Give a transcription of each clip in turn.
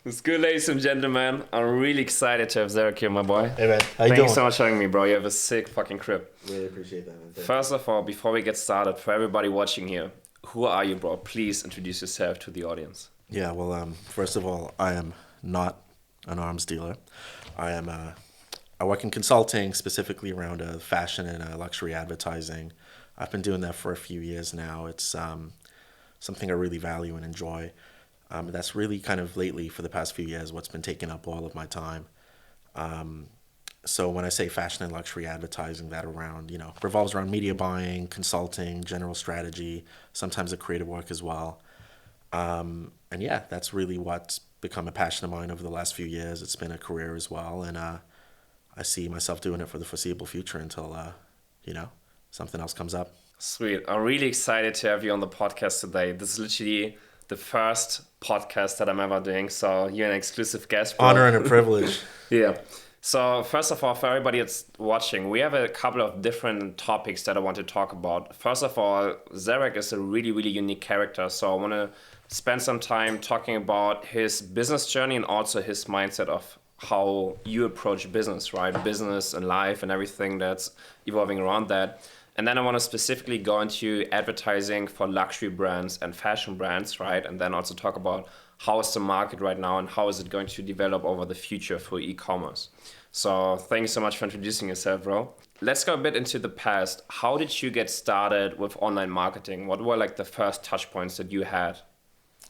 It's good, ladies and gentlemen. I'm really excited to have Zarak here, my boy. Hey man, how you Thank doing? you so much for having me, bro. You have a sick fucking crib. Really appreciate that, man. First of all, before we get started, for everybody watching here, who are you, bro? Please introduce yourself to the audience. Yeah, well, first of all, I am not an arms dealer. I am. I work in consulting, specifically around fashion and luxury advertising. I've been doing that for a few years now. It's something I really value and enjoy. That's really kind of lately, for the past few years, what's been taking up all of my time. So when I say fashion and luxury advertising, that around, revolves around media buying, consulting, general strategy, sometimes a creative work as well. And yeah, that's really what's become a passion of mine over the last few years. It's been a career as well, and I see myself doing it for the foreseeable future until, something else comes up. Sweet. I'm really excited to have you on the podcast today. This is literally the first podcast that I'm ever doing, so you're an exclusive guest, bro. Honor and a privilege. Yeah. So first of all, for everybody that's watching, we have a couple of different topics that I want to talk about. First of all, Zarak is a really, really unique character. So I want to spend some time talking about his business journey and also his mindset of how you approach business, right? Business and life and everything that's evolving around that. And then I want to specifically go into advertising for luxury brands and fashion brands, right? And then also talk about how is the market right now and how is it going to develop over the future for e-commerce. So thank you so much for introducing yourself, bro. Let's go a bit into the past. How did you get started with online marketing? What were like the first touch points that you had?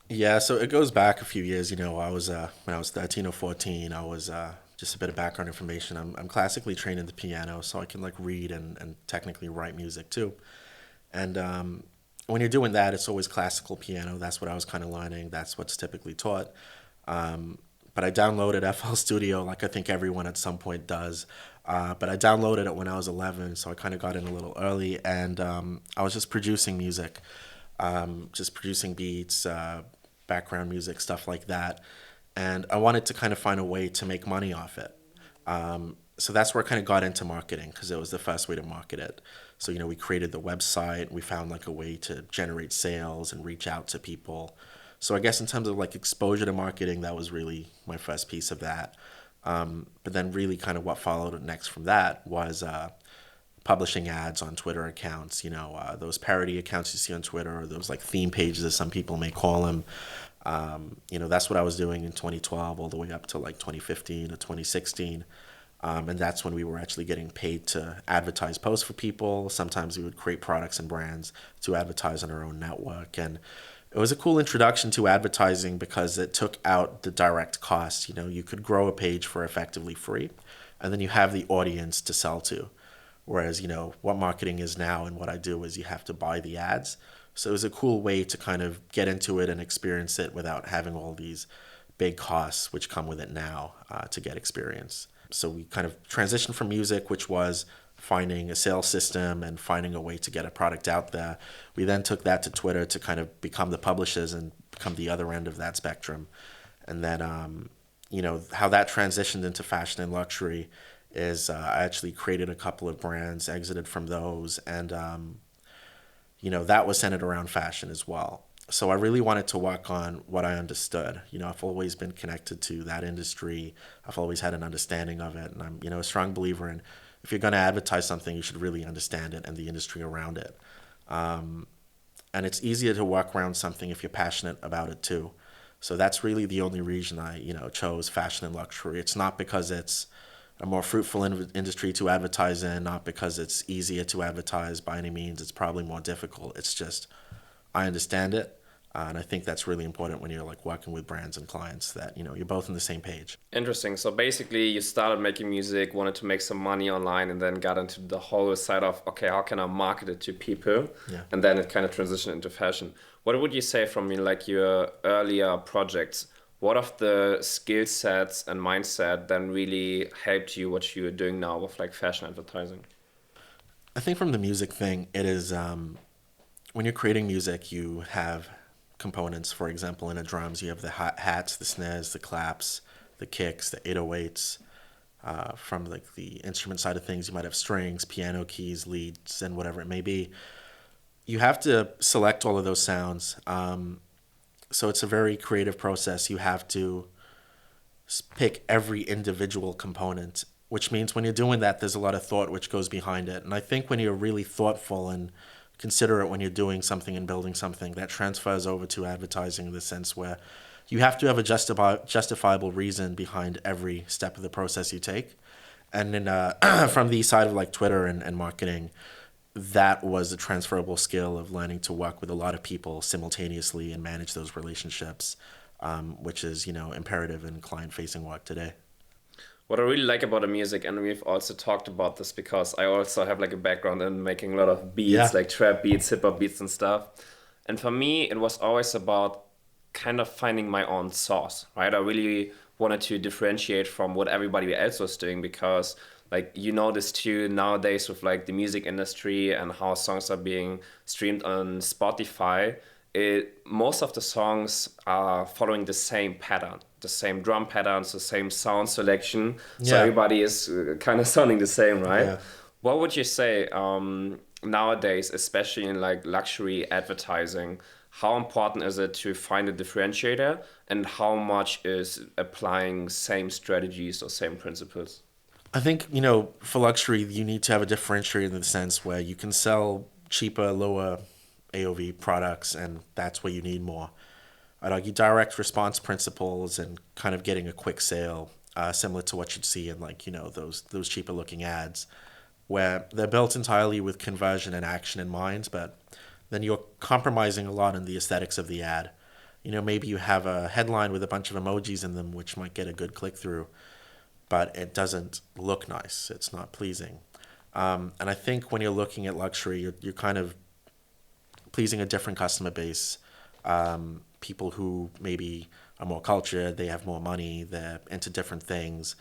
Yeah, so it goes back a few years. I was when I was 13 or 14. I was just a bit of background information. I'm classically trained in the piano, so I can like read and technically write music too. And when you're doing that, it's always classical piano. That's what I was kind of learning. That's what's typically taught. But I downloaded FL Studio, like I think everyone at some point does. But I downloaded it when I was 11, so I kind of got in a little early, and I was just producing music, just producing beats, background music, stuff like that. And I wanted to kind of find a way to make money off it. So that's where I kind of got into marketing because it was the first way to market it. So, we created the website. We found like a way to generate sales and reach out to people. So I guess in terms of like exposure to marketing, that was really my first piece of that. But then really kind of what followed next from that was publishing ads on Twitter accounts, those parody accounts you see on Twitter, or those like theme pages as some people may call them. That's what I was doing in 2012 all the way up to like 2015 or 2016. And that's when we were actually getting paid to advertise posts for people. Sometimes we would create products and brands to advertise on our own network. And it was a cool introduction to advertising because it took out the direct costs. You could grow a page for effectively free, and then you have the audience to sell to. Whereas, what marketing is now and what I do is you have to buy the ads. So it was a cool way to kind of get into it and experience it without having all these big costs which come with it now to get experience. So we kind of transitioned from music, which was finding a sales system and finding a way to get a product out there. We then took that to Twitter to kind of become the publishers and become the other end of that spectrum. And then, how that transitioned into fashion and luxury is I actually created a couple of brands, exited from those, and, that was centered around fashion as well. So I really wanted to work on what I understood. I've always been connected to that industry. I've always had an understanding of it. And I'm, a strong believer in if you're going to advertise something, you should really understand it and the industry around it. And it's easier to work around something if you're passionate about it too. So that's really the only reason I, chose fashion and luxury. It's not because it's a more fruitful industry to advertise in, not because it's easier to advertise by any means. It's probably more difficult. It's just I understand it, and I think that's really important when you're like working with brands and clients that you're both on the same page. Interesting. So basically you started making music, wanted to make some money online, and then got into the whole side of, okay, how can I market it to people? Yeah. And then it kind of transitioned into fashion. What would you say from like your earlier projects? What of the skill sets and mindset then really helped you what you're doing now with like fashion advertising? I think from the music thing, it is when you're creating music, you have components. For example, in a drums, you have the hats, the snares, the claps, the kicks, the 808s. From like the instrument side of things, you might have strings, piano keys, leads, and whatever it may be. You have to select all of those sounds. So it's a very creative process. You have to pick every individual component, which means when you're doing that, there's a lot of thought which goes behind it. And I think when you're really thoughtful and considerate when you're doing something and building something, that transfers over to advertising in the sense where you have to have a justifiable reason behind every step of the process you take. And then from the side of like Twitter and marketing, that was a transferable skill of learning to work with a lot of people simultaneously and manage those relationships, which is, imperative in client-facing work today. What I really like about the music, and we've also talked about this because I also have like a background in making a lot of beats, Yeah. like trap beats, hip hop beats, and stuff. And for me, it was always about kind of finding my own sauce, right? I really wanted to differentiate from what everybody else was doing because, like, you know, this too nowadays with like the music industry and how songs are being streamed on Spotify. Most of the songs are following the same pattern, the same drum patterns, the same sound selection. So Yeah. everybody is kind of sounding the same, right? Yeah. What would you say nowadays, especially in like luxury advertising, how important is it to find a differentiator and how much is applying same strategies or same principles? I think, for luxury, you need to have a differentiator in the sense where you can sell cheaper, lower AOV products, and that's where you need more. I'd argue direct response principles and kind of getting a quick sale, similar to what you'd see in like, those cheaper looking ads, where they're built entirely with conversion and action in mind, but then you're compromising a lot in the aesthetics of the ad. Maybe you have a headline with a bunch of emojis in them, which might get a good click through, but it doesn't look nice. It's not pleasing. And I think when you're looking at luxury, you're kind of pleasing a different customer base. People who maybe are more cultured, they have more money, they're into different things.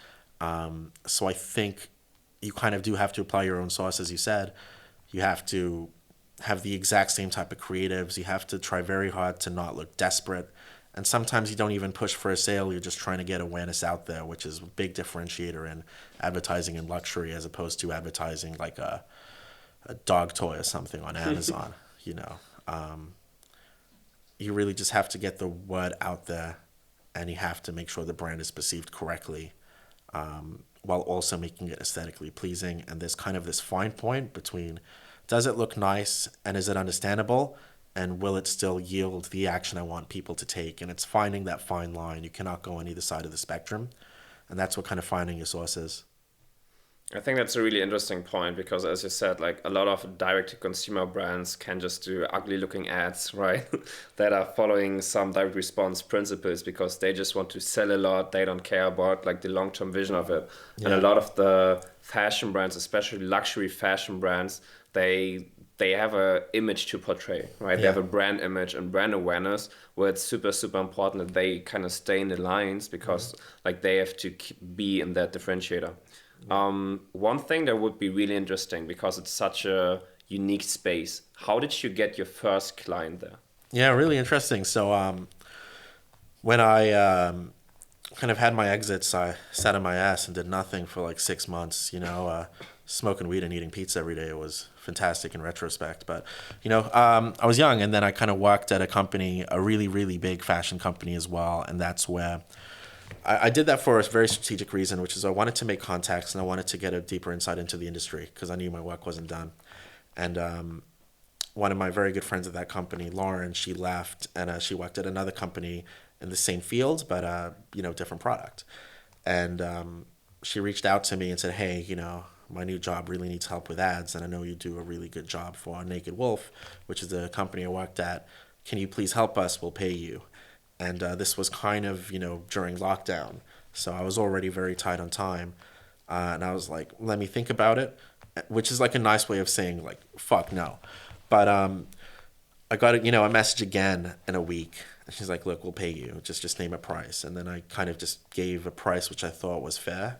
So I think you kind of do have to apply your own sauce, as you said. You have to have the exact same type of creatives. You have to try very hard to not look desperate. And sometimes you don't even push for a sale. You're just trying to get awareness out there, which is a big differentiator in advertising in luxury as opposed to advertising like a dog toy or something on Amazon. you know, um, you really just have to get the word out there, and you have to make sure the brand is perceived correctly, while also making it aesthetically pleasing. And there's kind of this fine point between, does it look nice and is it understandable, and will it still yield the action I want people to take? And it's finding that fine line. You cannot go on either side of the spectrum, and that's what kind of finding your source is. I think that's a really interesting point because, as you said, like a lot of direct to consumer brands can just do ugly looking ads, right? that are following some direct response principles because they just want to sell a lot. They don't care about like the long term vision of it. And a Yeah. lot of the fashion brands, especially luxury fashion brands, they have a image to portray, right? They Yeah. have a brand image and brand awareness where it's super super important that they kind of stay in the lines because like they have to be in that differentiator. One thing that would be really interesting because it's such a unique space. How did you get your first client there? Yeah, really interesting. So when I kind of had my exits, I sat on my ass and did nothing for like 6 months. Smoking weed and eating pizza every day was fantastic in retrospect. But I was young, and then I kind of worked at a company, a really really big fashion company as well, and that's where I did that for a very strategic reason, which is I wanted to make contacts and I wanted to get a deeper insight into the industry because I knew my work wasn't done. And one of my very good friends at that company, Lauren, she left and she worked at another company in the same field, but different product. And she reached out to me and said, "Hey, my new job really needs help with ads, and I know you do a really good job for Naked Wolf, which is the company I worked at. Can you please help us? We'll pay you." And this was kind of during lockdown, so I was already very tight on time, and I was like, "Let me think about it," which is like a nice way of saying like "fuck no," but I got a message again in a week. And she's like, "Look, we'll pay you. Just name a price." And then I kind of just gave a price which I thought was fair,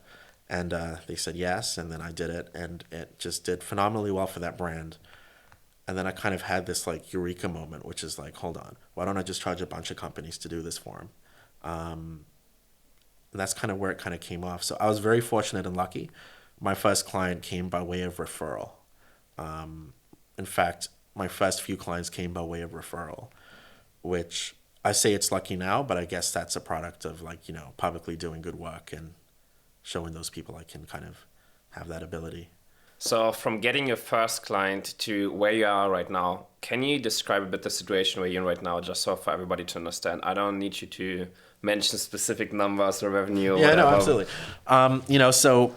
and they said yes. And then I did it, and it just did phenomenally well for that brand. And then I kind of had this like eureka moment, which is like, hold on, why don't I just charge a bunch of companies to do this for them? And that's kind of where it kind of came off. So I was very fortunate and lucky. My first client came by way of referral. In fact, my first few clients came by way of referral, which I say it's lucky now, but I guess that's a product of like, publicly doing good work and showing those people I can kind of have that ability. So from getting your first client to where you are right now, can you describe a bit the situation where you're in right now, just so for everybody to understand? I don't need you to mention specific numbers or revenue or Yeah, no, whatever. absolutely. So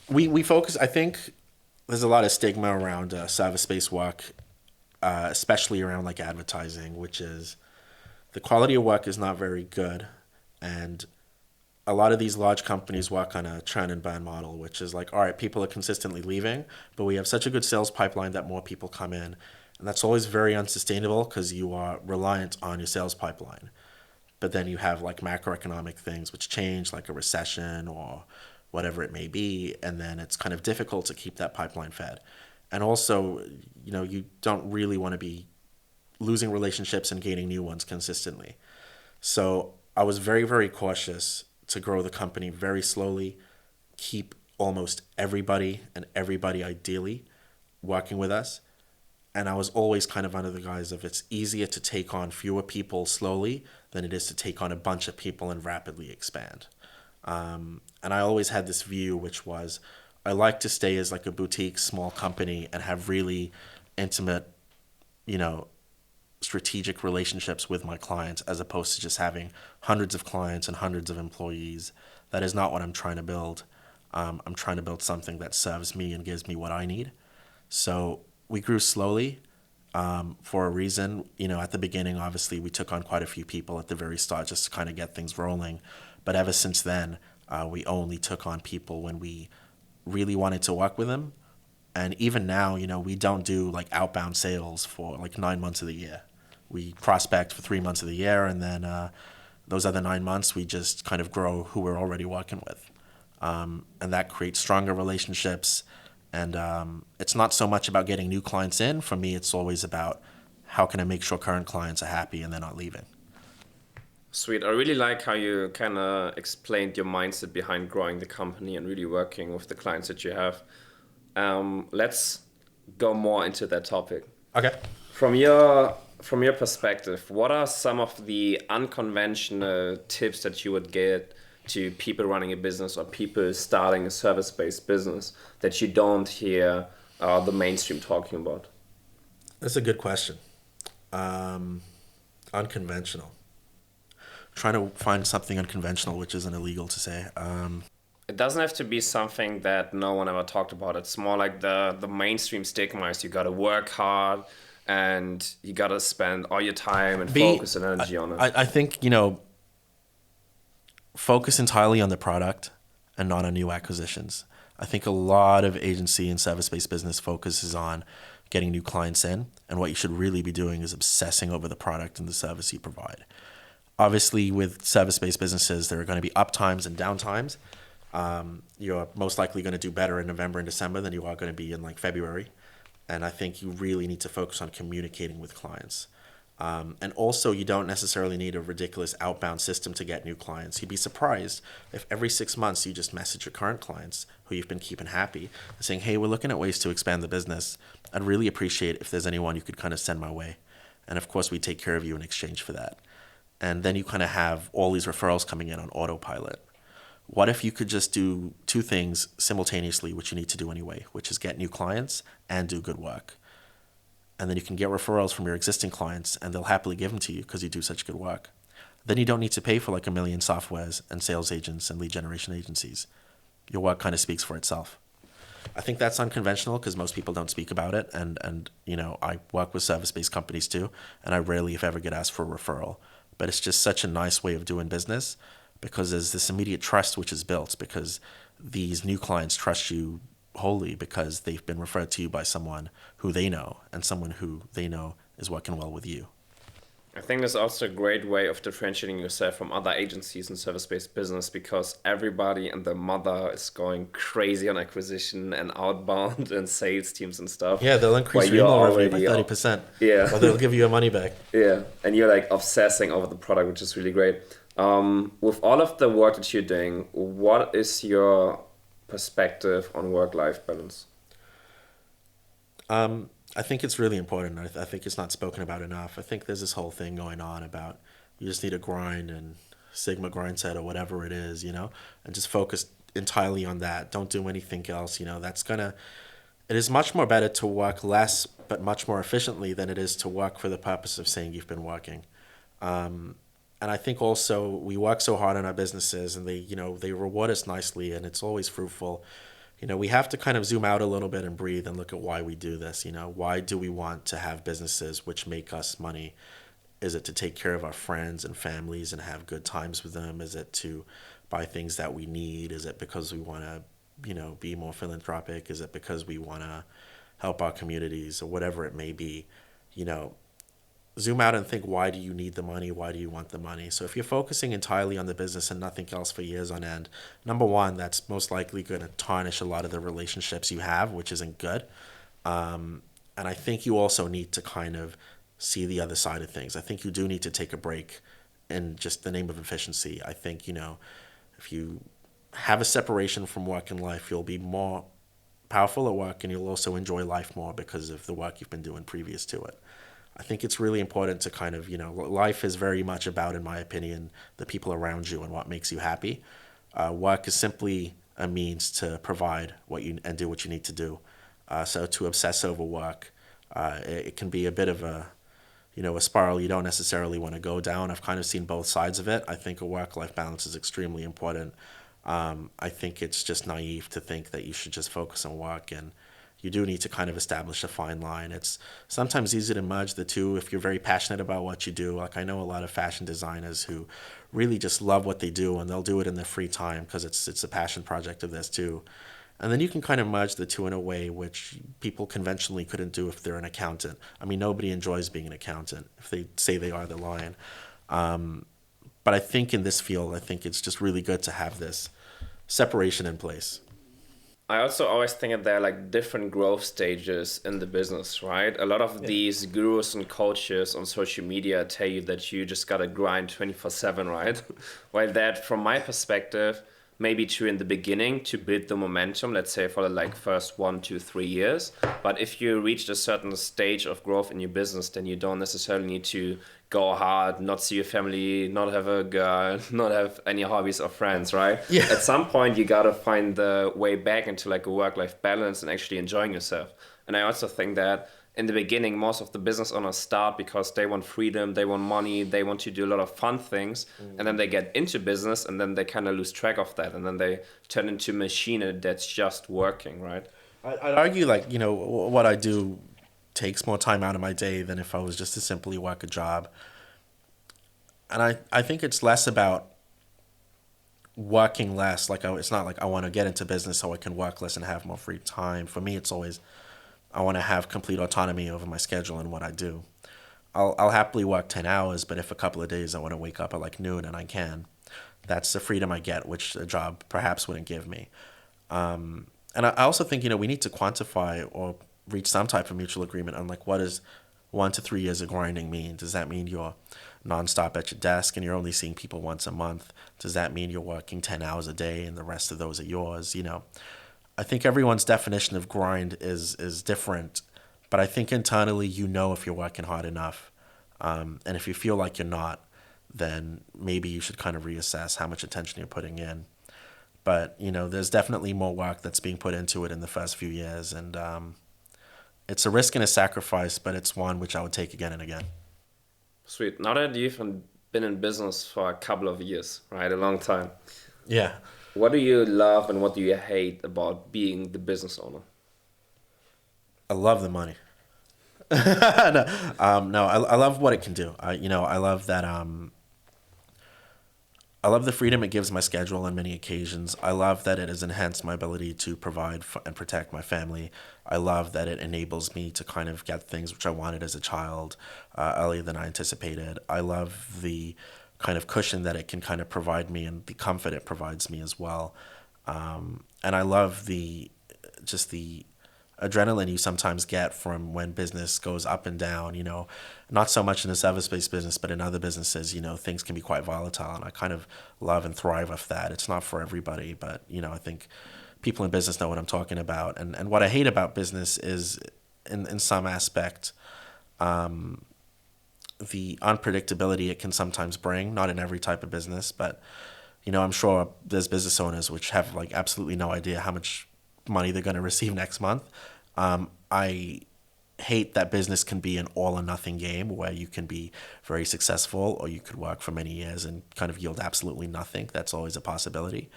we focus, I think there's a lot of stigma around service-based work, especially around like advertising, which is the quality of work is not very good. And a lot of these large companies work on a churn and burn model, which is like, all right, people are consistently leaving, but we have such a good sales pipeline that more people come in. And that's always very unsustainable because you are reliant on your sales pipeline. But then you have like macroeconomic things which change, like a recession or whatever it may be. And then it's kind of difficult to keep that pipeline fed. And also, you don't really want to be losing relationships and gaining new ones consistently. So I was very, very cautious to grow the company very slowly, keep almost everybody and everybody ideally working with us. And I was always kind of under the guise of it's easier to take on fewer people slowly than it is to take on a bunch of people and rapidly expand. And I always had this view, which was I like to stay as like a boutique small company and have really intimate, strategic relationships with my clients as opposed to just having hundreds of clients and hundreds of employees. That is not what I'm trying to build. I'm trying to build something that serves me and gives me what I need. So we grew slowly for a reason. At the beginning, obviously, we took on quite a few people at the very start just to kind of get things rolling. But ever since then, we only took on people when we really wanted to work with them. And even now, we don't do like outbound sales for like 9 months of the year. We prospect for 3 months of the year, and then those other 9 months, we just kind of grow who we're already working with. And that creates stronger relationships. And it's not so much about getting new clients in. For me, it's always about how can I make sure current clients are happy and they're not leaving. Sweet. I really like how you kind of explained your mindset behind growing the company and really working with the clients that you have. Let's go more into that topic. Okay. From your perspective, what are some of the unconventional tips that you would get to people running a business or people starting a service-based business that you don't hear the mainstream talking about? That's a good question. Unconventional. Trying to find something unconventional, which isn't illegal to say. It doesn't have to be something that no one ever talked about. It's more like the mainstream stigma is you got to work hard and you got to spend all your time and focus and energy on it. I think, focus entirely on the product and not on new acquisitions. I think a lot of agency and service-based business focuses on getting new clients in, and what you should really be doing is obsessing over the product and the service you provide. Obviously, with service-based businesses, there are going to be up times and down times. You're most likely going to do better in November and December than you are going to be in like February. And I think you really need to focus on communicating with clients. And also, you don't necessarily need a ridiculous outbound system to get new clients. You'd be surprised if every 6 months you just message your current clients who you've been keeping happy and saying, hey, we're looking at ways to expand the business. I'd really appreciate if there's anyone you could kind of send my way. And of course, we take care of you in exchange for that. And then you kind of have all these referrals coming in on autopilot. What if you could just do two things simultaneously, which you need to do anyway, which is get new clients and do good work? And then you can get referrals from your existing clients and they'll happily give them to you because you do such good work. Then you don't need to pay for like a million softwares and sales agents and lead generation agencies. Your work kind of speaks for itself. I think that's unconventional because most people don't speak about it. And I work with service-based companies too, and I rarely, if ever, get asked for a referral. But it's just such a nice way of doing business because there's this immediate trust which is built because these new clients trust you wholly because they've been referred to you by someone who they know and someone who they know is working well with you. I think that's also a great way of differentiating yourself from other agencies in service-based business because everybody and their mother is going crazy on acquisition and outbound and sales teams and stuff. Yeah, they'll increase your email revenue by 30%. Yeah. Or they'll give you your money back. Yeah, and you're like obsessing over the product, which is really great. With all of the work that you're doing, what is your perspective on work-life balance? I I think it's really important. I think it's not spoken about enough. I think there's this whole thing going on about you just need to grind and Sigma grind set or whatever it is, and just focus entirely on that. Don't do anything else. It is much more better to work less but much more efficiently than it is to work for the purpose of saying you've been working. And I think also we work so hard on our businesses and they reward us nicely and it's always fruitful. We have to kind of zoom out a little bit and breathe and look at why we do this. Why do we want to have businesses which make us money? Is it to take care of our friends and families and have good times with them? Is it to buy things that we need? Is it because we want to, be more philanthropic? Is it because we want to help our communities or whatever it may be? Zoom out and think, why do you need the money? Why do you want the money? So if you're focusing entirely on the business and nothing else for years on end, number one, that's most likely going to tarnish a lot of the relationships you have, which isn't good. And I think you also need to kind of see the other side of things. I think you do need to take a break in just the name of efficiency. I think, if you have a separation from work and life, you'll be more powerful at work and you'll also enjoy life more because of the work you've been doing previous to it. I think it's really important to kind of, life is very much about, in my opinion, the people around you and what makes you happy. Work is simply a means to provide and do what you need to do. So to obsess over work, it can be a bit of a spiral you don't necessarily want to go down. I've kind of seen both sides of it. I think a work-life balance is extremely important. I think it's just naive to think that you should just focus on work, and you do need to kind of establish a fine line. It's sometimes easy to merge the two if you're very passionate about what you do. Like I know a lot of fashion designers who really just love what they do and they'll do it in their free time because it's a passion project of theirs too. And then you can kind of merge the two in a way which people conventionally couldn't do if they're an accountant. I mean, nobody enjoys being an accountant. If they say they are, they're lying. But I think in this field, I think it's just really good to have this separation in place. I also always think that there are like different growth stages in the business, right? A lot of these gurus and coaches on social media tell you that you just gotta grind 24/7, right? While that, from my perspective, may be true in the beginning to build the momentum, let's say for the like first 1, 2, 3 years. But if you reach a certain stage of growth in your business, then you don't necessarily need to go hard, not see your family, not have a girl, not have any hobbies or friends, right? Yeah. At some point, you gotta find the way back into like a work-life balance and actually enjoying yourself. And I also think that in the beginning, most of the business owners start because they want freedom, they want money, they want to do a lot of fun things, and then they get into business, and then they kind of lose track of that, and then they turn into a machine that's just working, right? I'd argue like, what I do takes more time out of my day than if I was just to simply work a job. And I think it's less about working less. It's not like I want to get into business so I can work less and have more free time. For me, it's always I want to have complete autonomy over my schedule and what I do. I'll happily work 10 hours, but if a couple of days I want to wake up at like noon and I can, that's the freedom I get, which a job perhaps wouldn't give me. And I also think, we need to quantify or reach some type of mutual agreement on like what does 1 to 3 years of grinding mean? Does that mean you're nonstop at your desk and you're only seeing people once a month? Does that mean you're working 10 hours a day and the rest of those are yours? I think everyone's definition of grind is different, but I think internally if you're working hard enough. And if you feel like you're not, then maybe you should kind of reassess how much attention you're putting in. But, there's definitely more work that's being put into it in the first few years. And it's a risk and a sacrifice, but it's one which I would take again and again. Sweet. Now that you've been in business for a couple of years, right? A long time. Yeah. What do you love and what do you hate about being the business owner? I love the money. No, I love what it can do. I love that. I love the freedom it gives my schedule on many occasions. I love that it has enhanced my ability to provide and protect my family. I love that it enables me to kind of get things which I wanted as a child earlier than I anticipated. I love the kind of cushion that it can kind of provide me and the comfort it provides me as well. And I love the adrenaline you sometimes get from when business goes up and down, not so much in the service-based business, but in other businesses, things can be quite volatile. And I kind of love and thrive off that. It's not for everybody, but, I think people in business know what I'm talking about. And what I hate about business is in some aspect, the unpredictability it can sometimes bring, not in every type of business, but I'm sure there's business owners which have like absolutely no idea how much money they're going to receive next month. I hate that business can be an all or nothing game where you can be very successful or you could work for many years and kind of yield absolutely nothing. That's always a possibility.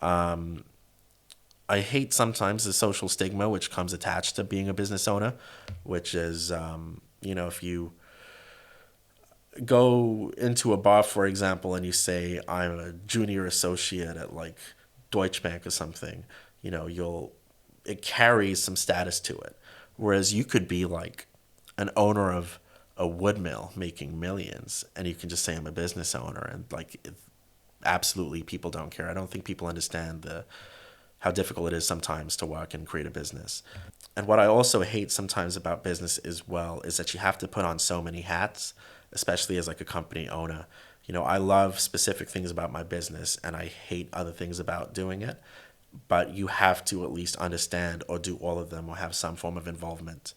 I hate sometimes the social stigma which comes attached to being a business owner, which is, if you go into a bar, for example, and you say, I'm a junior associate at like Deutsche Bank or something, it carries some status to it. Whereas you could be like an owner of a wood mill making millions and you can just say, I'm a business owner. And like, absolutely people don't care. I don't think people understand how difficult it is sometimes to work and create a business. And what I also hate sometimes about business as well is that you have to put on so many hats, especially as like a company owner. I love specific things about my business and I hate other things about doing it, but you have to at least understand or do all of them or have some form of involvement.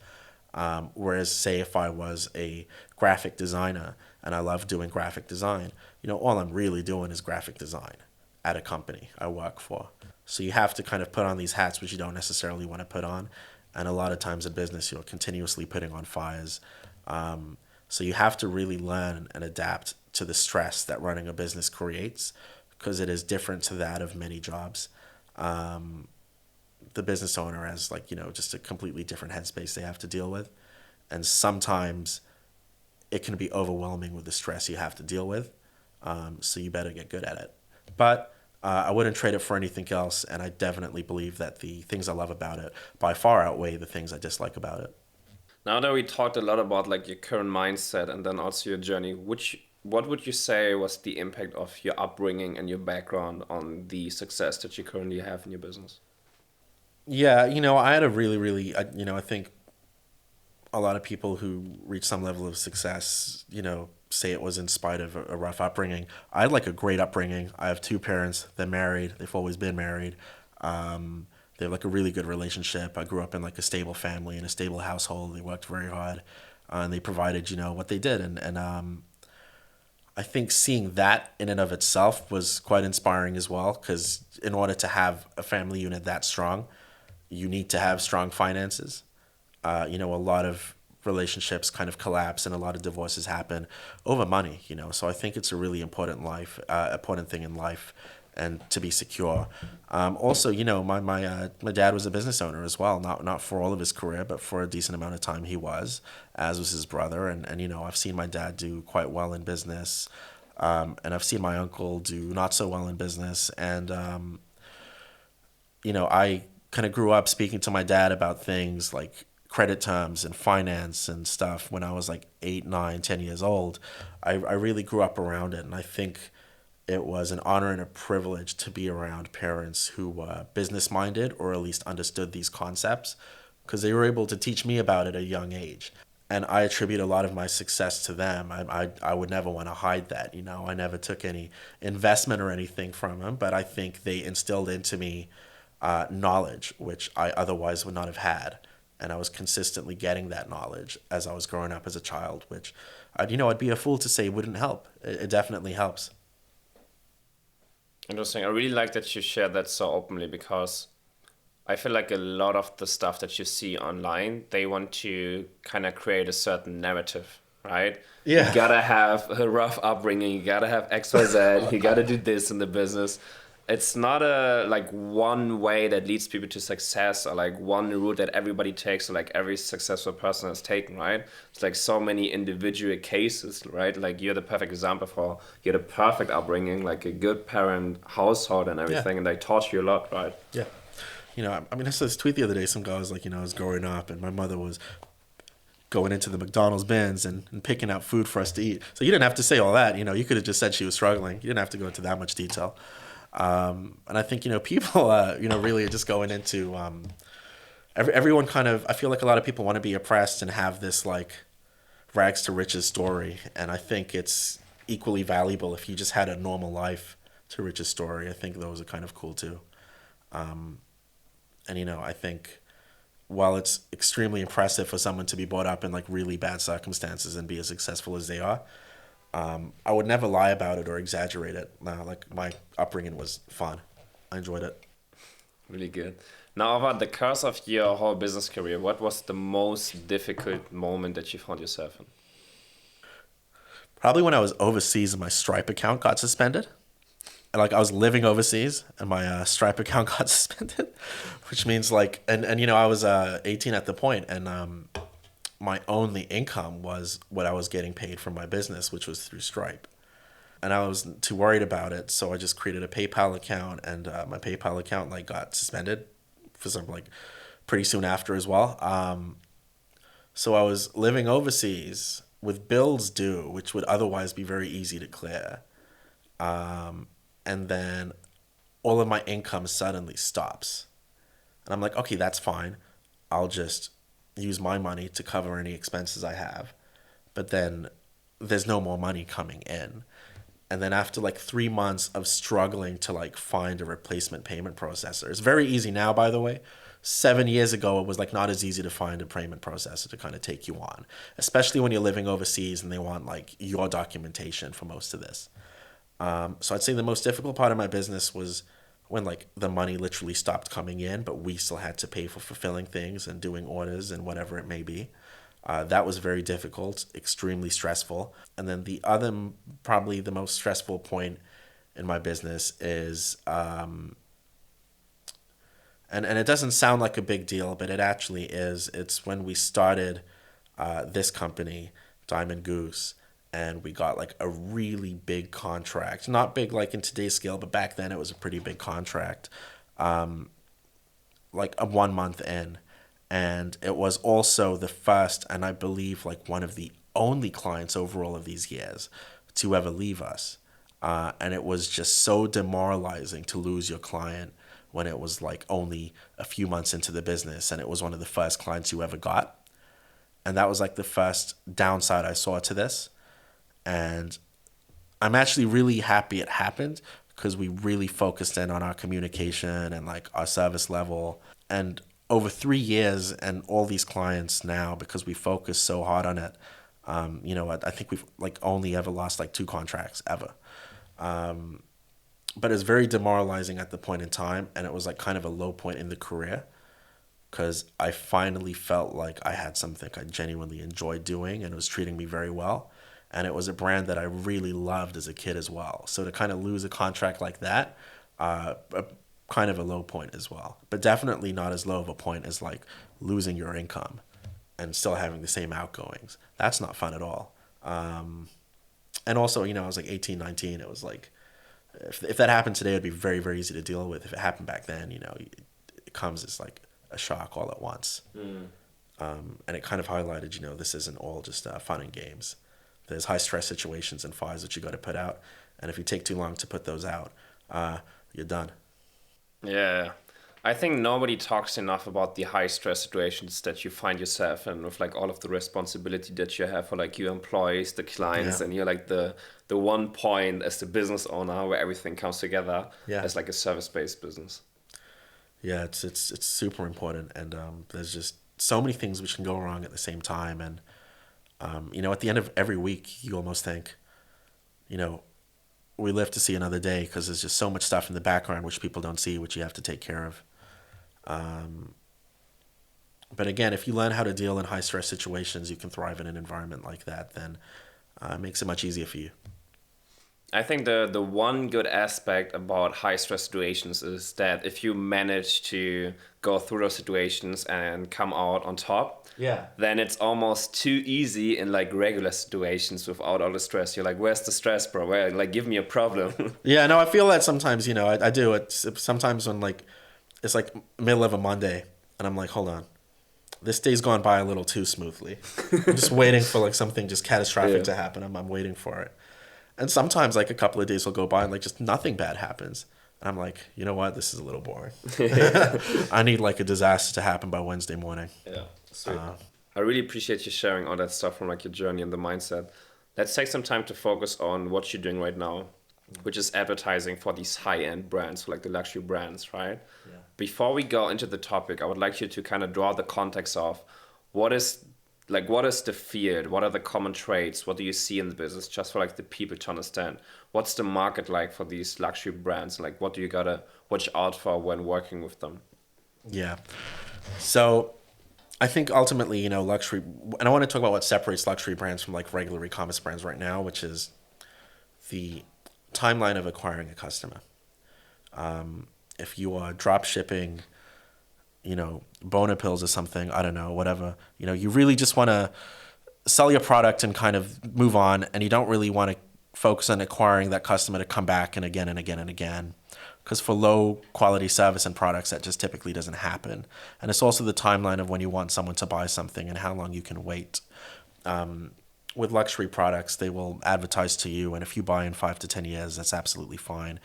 Whereas say if I was a graphic designer and I love doing graphic design, all I'm really doing is graphic design at a company I work for. So you have to kind of put on these hats which you don't necessarily want to put on. And a lot of times in business, you're continuously putting on fires. So you have to really learn and adapt to the stress that running a business creates because it is different to that of many jobs. The business owner has like, just a completely different headspace they have to deal with. And sometimes it can be overwhelming with the stress you have to deal with. So you better get good at it. But I wouldn't trade it for anything else. And I definitely believe that the things I love about it by far outweigh the things I dislike about it. Now that we talked a lot about like your current mindset and then also your journey, what would you say was the impact of your upbringing and your background on the success that you currently have in your business? Yeah, I had a really, really, I think a lot of people who reach some level of success, say it was in spite of a rough upbringing. I had like a great upbringing. I have two parents. They're married. They've always been married. They have like a really good relationship. I grew up in like a stable family in a stable household. They worked very hard, and they provided, what they did. And I think seeing that in and of itself was quite inspiring as well. Because in order to have a family unit that strong, you need to have strong finances. A lot of relationships kind of collapse and a lot of divorces happen over money, So I think it's a really important thing in life and to be secure. Also, my dad was a business owner as well, not for all of his career, but for a decent amount of time he was, as was his brother. And I've seen my dad do quite well in business. And I've seen my uncle do not so well in business. And, I kind of grew up speaking to my dad about things like credit terms and finance and stuff when I was like 8, 9, 10 years old. I really grew up around it. And I think it was an honor and a privilege to be around parents who were business minded or at least understood these concepts because they were able to teach me about it at a young age. And I attribute a lot of my success to them. I would never want to hide that. I never took any investment or anything from them, but I think they instilled into me knowledge, which I otherwise would not have had. And I was consistently getting that knowledge as I was growing up as a child, which, I'd be a fool to say wouldn't help. It definitely helps. Interesting. I really like that you shared that so openly because I feel like a lot of the stuff that you see online, they want to kind of create a certain narrative, right? You Yeah. gotta have a rough upbringing, you gotta have XYZ, you gotta do this in the business. It's not a like one way that leads people to success or like one route that everybody takes or like every successful person has taken, right? It's like so many individual cases, right? Like you're the perfect example for you're the perfect upbringing, like a good parent household and Yeah. everything, and they taught you a lot, right? Yeah. I saw this tweet the other day. Some guy was like, I was growing up and my mother was going into the McDonald's bins and picking out food for us to eat. So you didn't have to say all that. You could have just said she was struggling. You didn't have to go into that much detail. And I think, people, really are just going into everyone kind of, I feel like a lot of people want to be oppressed and have this like rags to riches story. And I think it's equally valuable if you just had a normal life to riches story. I think those are kind of cool too. And, I think while it's extremely impressive for someone to be brought up in like really bad circumstances and be as successful as they are, I would never lie about it or exaggerate it. Like my upbringing was fun. I enjoyed it. Really good. Now, over the course of your whole business career, what was the most difficult moment that you found yourself in? Probably when I was overseas and my Stripe account got suspended. And like I was living overseas and my Stripe account got suspended, which means like, and you know, I was 18 at the point, and my only income was what I was getting paid from my business, which was through Stripe. And I wasn't too worried about it, so I just created a PayPal account, and my PayPal account like got suspended for some like pretty soon after as well. So I was living overseas with bills due, which would otherwise be very easy to clear. And then all of my income suddenly stops. And I'm like, okay, that's fine. I'll just use my money to cover any expenses I have. But then there's no more money coming in. And then after like 3 months of struggling to like find a replacement payment processor, it's very easy now, by the way. 7 years ago, it was like not as easy to find a payment processor to kind of take you on, especially when you're living overseas and they want like your documentation for most of this. So I'd say the most difficult part of my business was when like the money literally stopped coming in, but we still had to pay for fulfilling things and doing orders and whatever it may be. That was very difficult, extremely stressful. And then the other, probably the most stressful point in my business is, and it doesn't sound like a big deal, but it actually is. It's when we started this company, Diamond Goose, and we got like a really big contract. Not big like in today's scale, but back then it was a pretty big contract, like a 1 month in. And it was also the first, and I believe like one of the only clients over all of these years to ever leave us. And it was just so demoralizing to lose your client when it was like only a few months into the business, and it was one of the first clients you ever got. And that was like the first downside I saw to this. And I'm actually really happy it happened because we really focused in on our communication and like our service level. And over 3 years and all these clients now, because we focus so hard on it, you know, I think we've like only ever lost like 2 contracts ever. But it's very demoralizing at the point in time. And it was like kind of a low point in the career because I finally felt like I had something I genuinely enjoyed doing and it was treating me very well. And it was a brand that I really loved as a kid as well. So to kind of lose a contract like that, kind of a low point as well. But definitely not as low of a point as like losing your income and still having the same outgoings. That's not fun at all. And also, you know, I was like 18, 19. It was like, if that happened today, it'd be very, very easy to deal with. If it happened back then, you know, it comes as like a shock all at once. And it kind of highlighted, you know, this isn't all just fun and games. There's high stress situations and fires that you got to put out. And if you take too long to put those out, you're done. Yeah. I think nobody talks enough about the high stress situations that you find yourself in with like all of the responsibility that you have for like your employees, the clients, and you're like the one point as the business owner where everything comes together as like a service-based business. Yeah, it's super important, and there's just so many things which can go wrong at the same time. And you know, at the end of every week, you almost think, you know, we live to see another day because there's just so much stuff in the background which people don't see, which you have to take care of. But again, if you learn how to deal in high stress situations, you can thrive in an environment like that, then it makes it much easier for you. I think the one good aspect about high stress situations is that if you manage to go through those situations and come out on top, then it's almost too easy in like regular situations without all the stress. You're like, where's the stress, bro? Where, like, give me a problem. Yeah, no, I feel that sometimes, you know, I do it sometimes when like it's like middle of a Monday and I'm like, hold on, this day's gone by a little too smoothly. I'm just waiting for like something just catastrophic to happen. I'm waiting for it. And sometimes like a couple of days will go by and like just nothing bad happens. And I'm like, you know what? This is a little boring. I need like a disaster to happen by Wednesday morning. Yeah, sweet. I really appreciate you sharing all that stuff from like your journey and the mindset. Let's take some time to focus on what you're doing right now, which is advertising for these high-end brands, like the luxury brands, right? Yeah. Before we go into the topic, I would like you to kind of draw the context of what is what is the field? What are the common traits? What do you see in the business? Just for like the people to understand. What's the market like for these luxury brands? Like what do you gotta watch out for when working with them? Yeah. So I think ultimately, luxury, and I want to talk about what separates luxury brands from like regular e-commerce brands right now, which is the timeline of acquiring a customer. If you are drop shipping, boner pills or something, I don't know, whatever, you really just want to sell your product and kind of move on, and you don't really want to focus on acquiring that customer to come back and again and again and again. Because for low quality service and products, that just typically doesn't happen. And it's also the timeline of when you want someone to buy something and how long you can wait. With luxury products, they will advertise to you, and if you buy in 5 to 10 years, that's absolutely fine.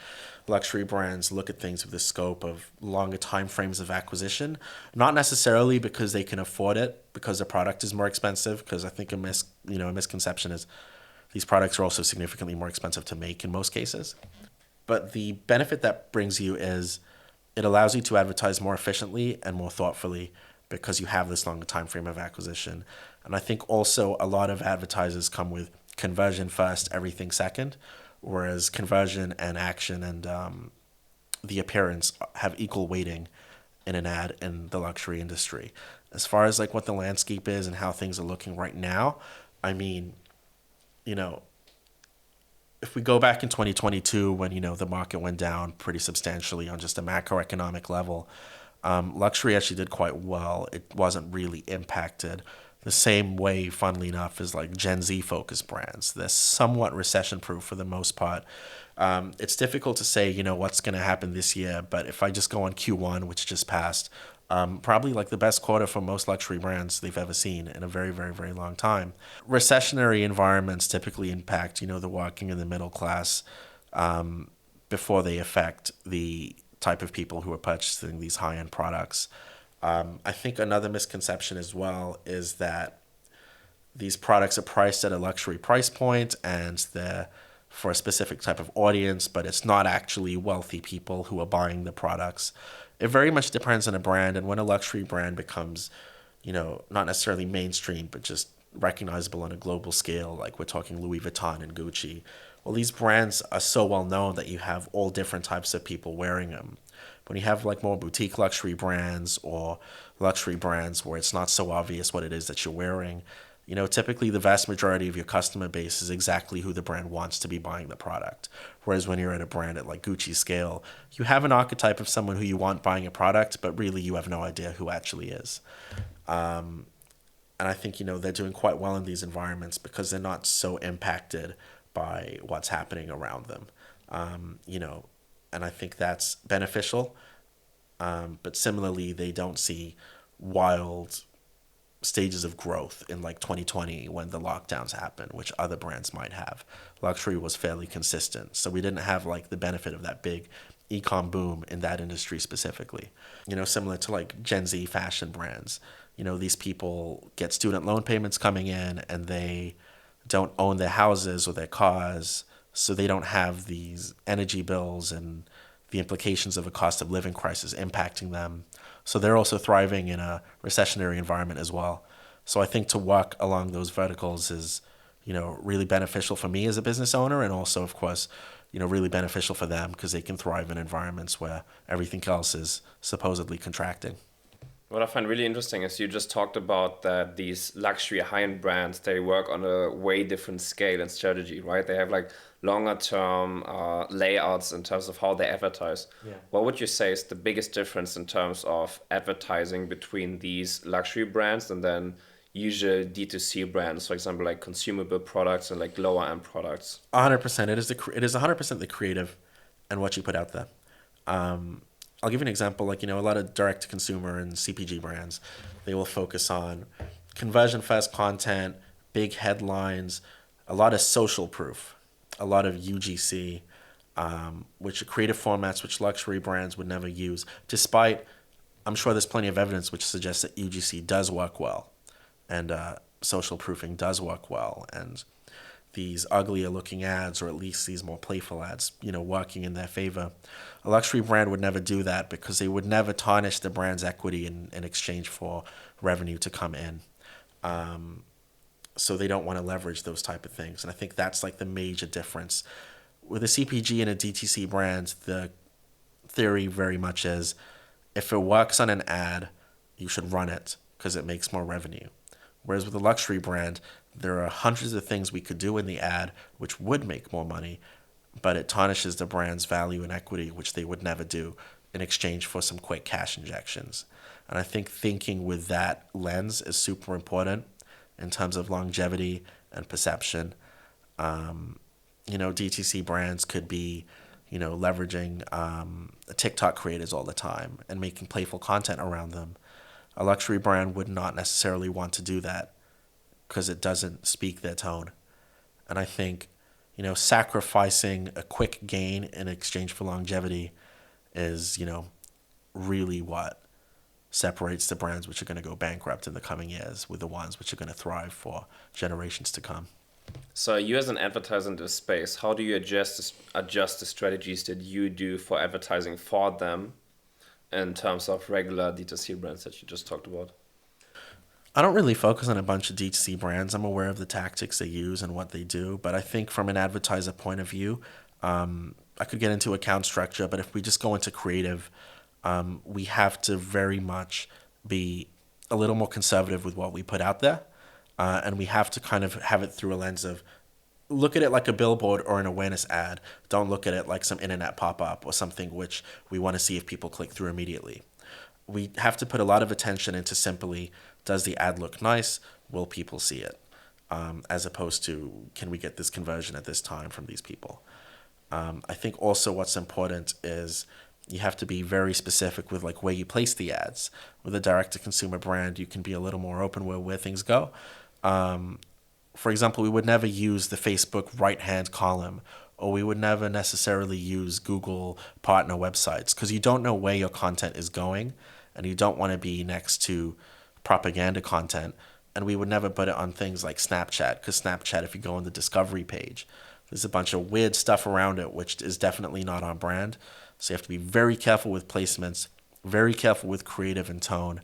Luxury brands look at things with the scope of longer time frames of acquisition, not necessarily because they can afford it, because the product is more expensive. Because I think a misconception is these products are also significantly more expensive to make in most cases. But the benefit that brings you is it allows you to advertise more efficiently and more thoughtfully because you have this longer time frame of acquisition. And I think also a lot of advertisers come with conversion first, everything second, whereas conversion and action and the appearance have equal weighting in an ad in the luxury industry. As far as like what the landscape is and how things are looking right now, I mean, if we go back in 2022 when the market went down pretty substantially on just a macroeconomic level, luxury actually did quite well. It wasn't really impacted the same way, funnily enough, as like Gen Z focused brands. They're somewhat recession proof for the most part. It's difficult to say what's going to happen this year, but if I just go on Q1, which just passed, probably like the best quarter for most luxury brands they've ever seen in a very, very, very long time. Recessionary environments typically impact, the working and the middle class before they affect the type of people who are purchasing these high-end products. I think another misconception as well is that these products are priced at a luxury price point and they're for a specific type of audience, but it's not actually wealthy people who are buying the products. It very much depends on a brand, and when a luxury brand becomes, not necessarily mainstream, but just recognizable on a global scale, like we're talking Louis Vuitton and Gucci, well, these brands are so well known that you have all different types of people wearing them. When you have like more boutique luxury brands or luxury brands where it's not so obvious what it is that you're wearing, typically the vast majority of your customer base is exactly who the brand wants to be buying the product. Whereas when you're at a brand at like Gucci scale, you have an archetype of someone who you want buying a product, but really you have no idea who actually is. And I think, they're doing quite well in these environments because they're not so impacted by what's happening around them. And I think that's beneficial. But similarly, they don't see wild stages of growth in like 2020 when the lockdowns happened, which other brands might have. Luxury was fairly consistent. So we didn't have like the benefit of that big e-com boom in that industry specifically. Similar to like Gen Z fashion brands. These people get student loan payments coming in and they don't own their houses or their cars. So they don't have these energy bills and the implications of a cost of living crisis impacting them. So they're also thriving in a recessionary environment as well. So I think to walk along those verticals is, really beneficial for me as a business owner, and also, of course, really beneficial for them because they can thrive in environments where everything else is supposedly contracting. What I find really interesting is you just talked about that these luxury high-end brands, they work on a way different scale and strategy, right? They have like longer term layouts in terms of how they advertise. Yeah. What would you say is the biggest difference in terms of advertising between these luxury brands and then usual D2C brands, for example, like consumable products and like lower end products? 100%. It is 100% the creative and what you put out there. I'll give you an example. Like, a lot of direct to consumer and CPG brands, they will focus on conversion fast content, big headlines, a lot of social proof, a lot of UGC, which are creative formats which luxury brands would never use, despite I'm sure there's plenty of evidence which suggests that UGC does work well and social proofing does work well. And these uglier looking ads, or at least these more playful ads, working in their favor. A luxury brand would never do that because they would never tarnish the brand's equity in exchange for revenue to come in. So they don't want to leverage those type of things. And I think that's like the major difference. With a CPG and a DTC brand, the theory very much is if it works on an ad, you should run it because it makes more revenue. Whereas with a luxury brand, there are hundreds of things we could do in the ad which would make more money, but it tarnishes the brand's value and equity, which they would never do in exchange for some quick cash injections. And I think thinking with that lens is super important in terms of longevity and perception. DTC brands could be, leveraging TikTok creators all the time and making playful content around them. A luxury brand would not necessarily want to do that because it doesn't speak their tone. And I think, sacrificing a quick gain in exchange for longevity is, really what separates the brands which are going to go bankrupt in the coming years with the ones which are going to thrive for generations to come. So you as an advertiser in this space, how do you adjust the strategies that you do for advertising for them in terms of regular D2C brands that you just talked about? I don't really focus on a bunch of D2C brands. I'm aware of the tactics they use and what they do, but I think from an advertiser point of view, I could get into account structure, but if we just go into creative, we have to very much be a little more conservative with what we put out there. And we have to kind of have it through a lens of look at it like a billboard or an awareness ad. Don't look at it like some internet pop-up or something which we want to see if people click through immediately. We have to put a lot of attention into simply, does the ad look nice? Will people see it? As opposed to, can we get this conversion at this time from these people? I think also what's important is you have to be very specific with like where you place the ads. With a direct-to-consumer brand, you can be a little more open where things go. For example, we would never use the Facebook right-hand column, or we would never necessarily use Google partner websites because you don't know where your content is going and you don't want to be next to propaganda content. And we would never put it on things like Snapchat because Snapchat, if you go on the discovery page, there's a bunch of weird stuff around it, which is definitely not on brand. So you have to be very careful with placements, very careful with creative and tone,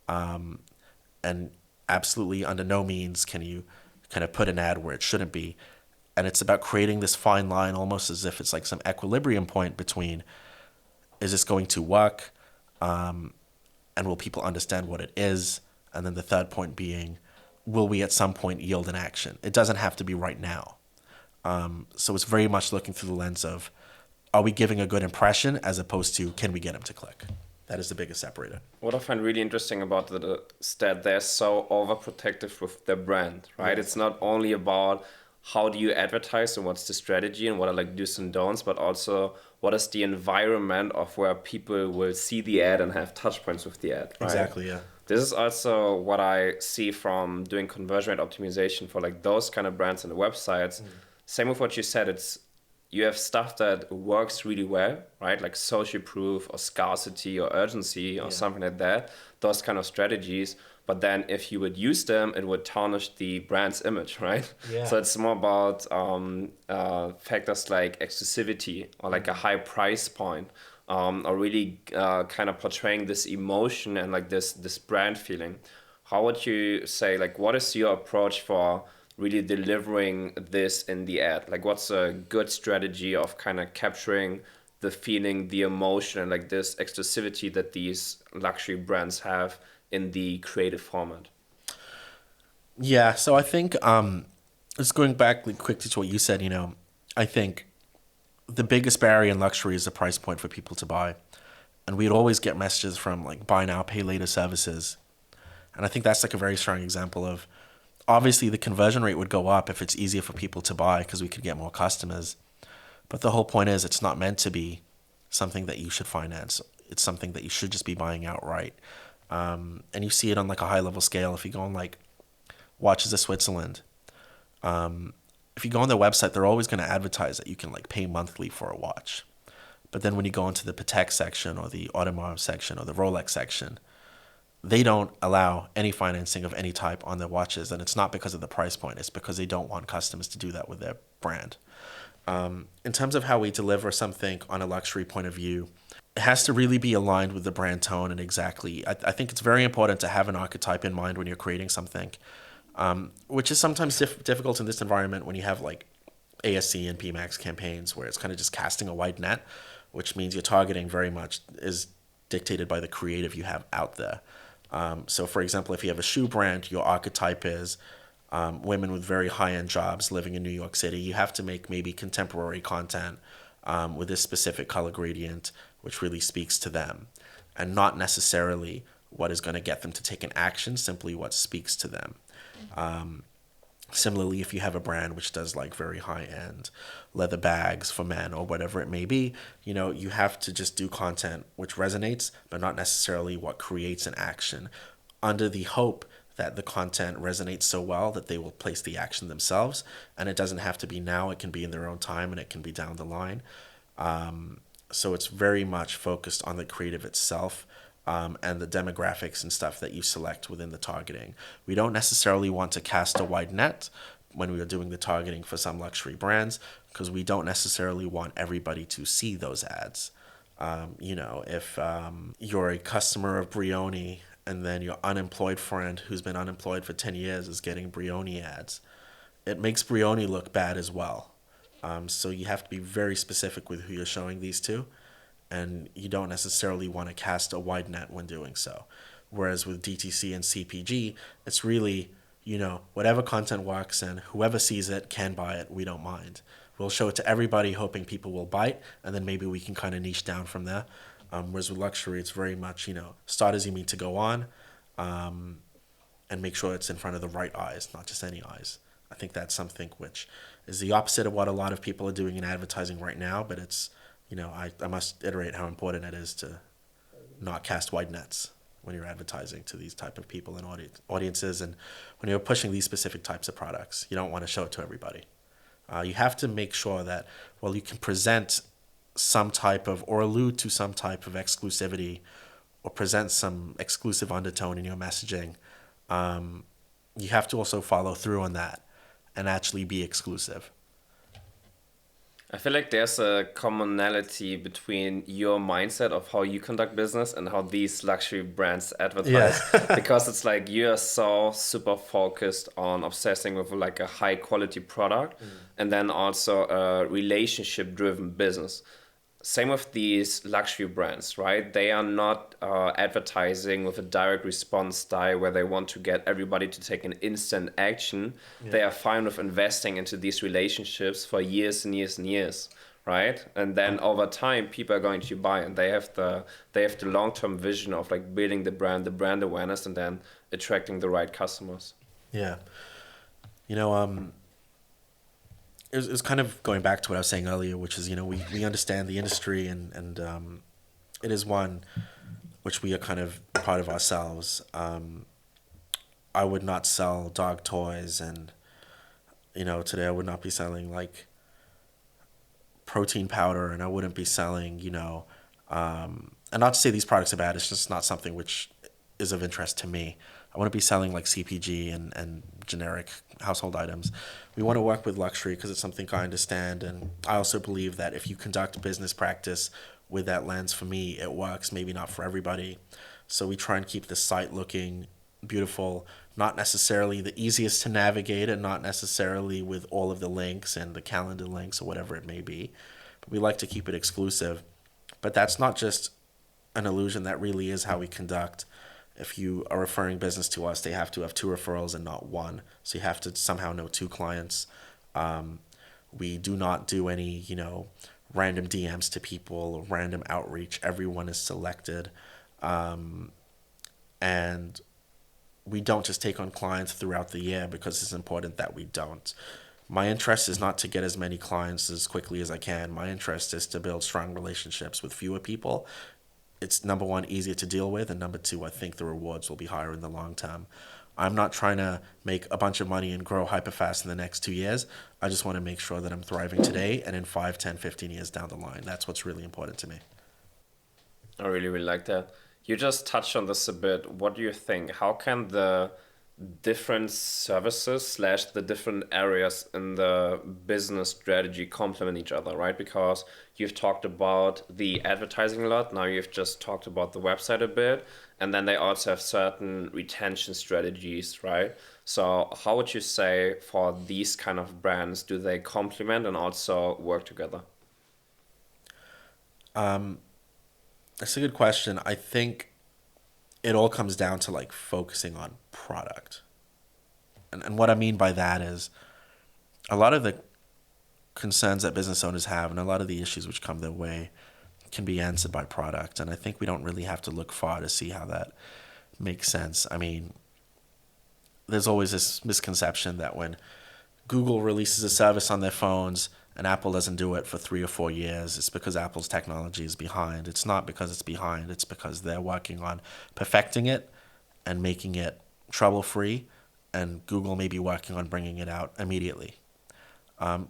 and absolutely under no means can you kind of put an ad where it shouldn't be. And it's about creating this fine line almost as if it's like some equilibrium point between, is this going to work? And will people understand what it is? And then the third point being, will we at some point yield an action? It doesn't have to be right now. So it's very much looking through the lens of, are we giving a good impression as opposed to, can we get them to click? That is the biggest separator. What I find really interesting about the stat, they're so overprotective with their brand, right? Yes. It's not only about how do you advertise and what's the strategy and what are like do's and don'ts, but also what is the environment of where people will see the ad and have touch points with the ad, right? Exactly, yeah. This is also what I see from doing conversion rate optimization for like those kind of brands and the websites. Same with what you said, you have stuff that works really well, right? Like social proof or scarcity or urgency or something like that, those kind of strategies. But then if you would use them, it would tarnish the brand's image, right? Yeah. So it's more about factors like exclusivity or like a high price point, or really kind of portraying this emotion and like this brand feeling. How would you say, like, what is your approach for really delivering this in the ad? Like, what's a good strategy of kind of capturing the feeling, the emotion, and like this exclusivity that these luxury brands have in the creative format? Yeah, so I think just going back quickly to what you said, I think the biggest barrier in luxury is the price point for people to buy. And we'd always get messages from like buy now, pay later services. And I think that's like a very strong example of, obviously the conversion rate would go up if it's easier for people to buy because we could get more customers. But the whole point is it's not meant to be something that you should finance. It's something that you should just be buying outright. And you see it on like a high level scale. If you go on like Watches of Switzerland, if you go on their website, they're always going to advertise that you can like pay monthly for a watch. But then when you go into the Patek section or the Audemars section or the Rolex section, they don't allow any financing of any type on their watches, and it's not because of the price point. It's because they don't want customers to do that with their brand. In terms of how we deliver something on a luxury point of view, it has to really be aligned with the brand tone and exactly. I think it's very important to have an archetype in mind when you're creating something, which is sometimes difficult in this environment when you have like ASC and PMAX campaigns where it's kind of just casting a wide net, which means your targeting very much is dictated by the creative you have out there. So, for example, if you have a shoe brand, your archetype is women with very high-end jobs living in New York City. You have to make maybe contemporary content with this specific color gradient, which really speaks to them, and not necessarily what is going to get them to take an action, simply what speaks to them. Similarly, if you have a brand which does like very high-end leather bags for men or whatever it may be, you have to just do content which resonates, but not necessarily what creates an action, under the hope that the content resonates so well that they will place the action themselves. And it doesn't have to be now, it can be in their own time, and it can be down the line. So it's very much focused on the creative itself, and the demographics and stuff that you select within the targeting. We don't necessarily want to cast a wide net when we are doing the targeting for some luxury brands, because we don't necessarily want everybody to see those ads. If you're a customer of Brioni and then your unemployed friend who's been unemployed for 10 years is getting Brioni ads, it makes Brioni look bad as well. So you have to be very specific with who you're showing these to, and you don't necessarily want to cast a wide net when doing so. Whereas with DTC and CPG, it's really, whatever content works and whoever sees it can buy it, we don't mind. We'll show it to everybody hoping people will bite, and then maybe we can kind of niche down from there. Whereas with luxury, it's very much, start as you mean to go on, and make sure it's in front of the right eyes, not just any eyes. I think that's something which is the opposite of what a lot of people are doing in advertising right now, but it's, I must iterate how important it is to not cast wide nets when you're advertising to these type of people and audiences, and when you're pushing these specific types of products. You don't want to show it to everybody. You have to make sure that, you can present some type of, or allude to some type of exclusivity, or present some exclusive undertone in your messaging. You have to also follow through on that and actually be exclusive. I feel like there's a commonality between your mindset of how you conduct business and how these luxury brands advertise. Yeah. Because it's like you're so super focused on obsessing with like a high quality product, and then also a relationship driven business. Same with these luxury brands, right? They are not advertising with a direct response style where they want to get everybody to take an instant action. Yeah. They are fine with investing into these relationships for years and years and years, right? And then over time, people are going to buy, and they have the long-term vision of like building the brand awareness, and then attracting the right customers. Yeah. It's kind of going back to what I was saying earlier, which is, we understand the industry, and it is one which we are kind of proud of ourselves. I would not sell dog toys, and, today I would not be selling like protein powder, and I wouldn't be selling, and not to say these products are bad, it's just not something which is of interest to me. I want to be selling like CPG and generic household items. We want to work with luxury because it's something I understand, and I also believe that if you conduct business practice with that lens, for me, it works, maybe not for everybody. So we try and keep the site looking beautiful, not necessarily the easiest to navigate, and not necessarily with all of the links and the calendar links or whatever it may be. But we like to keep it exclusive. But that's not just an illusion, that really is how we conduct. If you are referring business to us, they have to have 2 referrals and not 1. So you have to somehow know 2 clients. We do not do any, random DMs to people or random outreach. Everyone is selected. And we don't just take on clients throughout the year because it's important that we don't. My interest is not to get as many clients as quickly as I can. My interest is to build strong relationships with fewer people. It's, number 1, easier to deal with, and number 2, I think the rewards will be higher in the long term. I'm not trying to make a bunch of money and grow hyper fast in the next 2 years. I just want to make sure that I'm thriving today and in 5, 10, 15 years down the line. That's what's really important to me. I really, really like that. You just touched on this a bit. What do you think? How can the different services slash the different areas in the business strategy complement each other, right? Because you've talked about the advertising a lot. Now you've just talked about the website a bit. And then they also have certain retention strategies, right? So how would you say for these kind of brands, do they complement and also work together? That's a good question. I think it all comes down to like focusing on product. And what I mean by that is a lot of the concerns that business owners have and a lot of the issues which come their way can be answered by product. And I think we don't really have to look far to see how that makes sense. I mean, there's always this misconception that when Google releases a service on their phones and Apple doesn't do it for 3 or 4 years, it's because Apple's technology is behind. It's not because it's behind, it's because they're working on perfecting it and making it trouble free, and Google may be working on bringing it out immediately.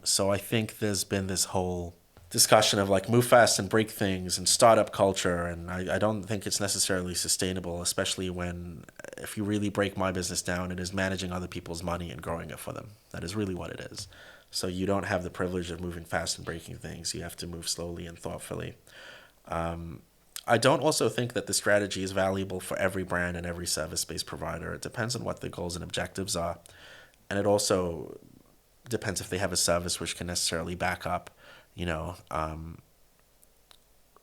So I think there's been this whole discussion of like move fast and break things and startup culture, and I don't think it's necessarily sustainable, especially when if you really break my business down, it is managing other people's money and growing it for them. That is really what it is. So you don't have the privilege of moving fast and breaking things. You have to move slowly and thoughtfully. I don't also think that the strategy is valuable for every brand and every service-based provider. It depends on what the goals and objectives are. And it also depends if they have a service which can necessarily back up, you know,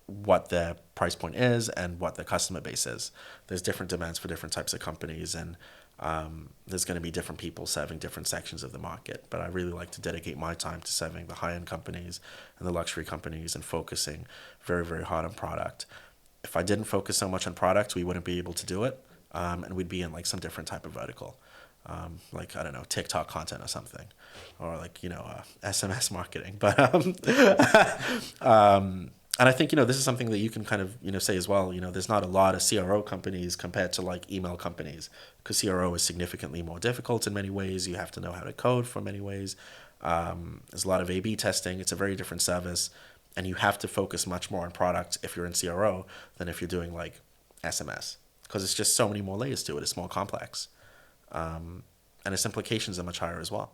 what their price point is and what their customer base is. There's different demands for different types of companies, and there's going to be different people serving different sections of the market. But I really like to dedicate my time to serving the high-end companies and the luxury companies and focusing very, very hard on product. If I didn't focus so much on product, we wouldn't be able to do it, and we'd be in like some different type of vertical, like I don't know, TikTok content or something, or like SMS marketing. But and I think this is something that you can kind of say as well. There's not a lot of CRO companies compared to like email companies, because CRO is significantly more difficult in many ways. You have to know how to code for many ways. There's a lot of A/B testing. It's a very different service. And you have to focus much more on product if you're in CRO than if you're doing like SMS, because it's just so many more layers to it. It's more complex, and its implications are much higher as well.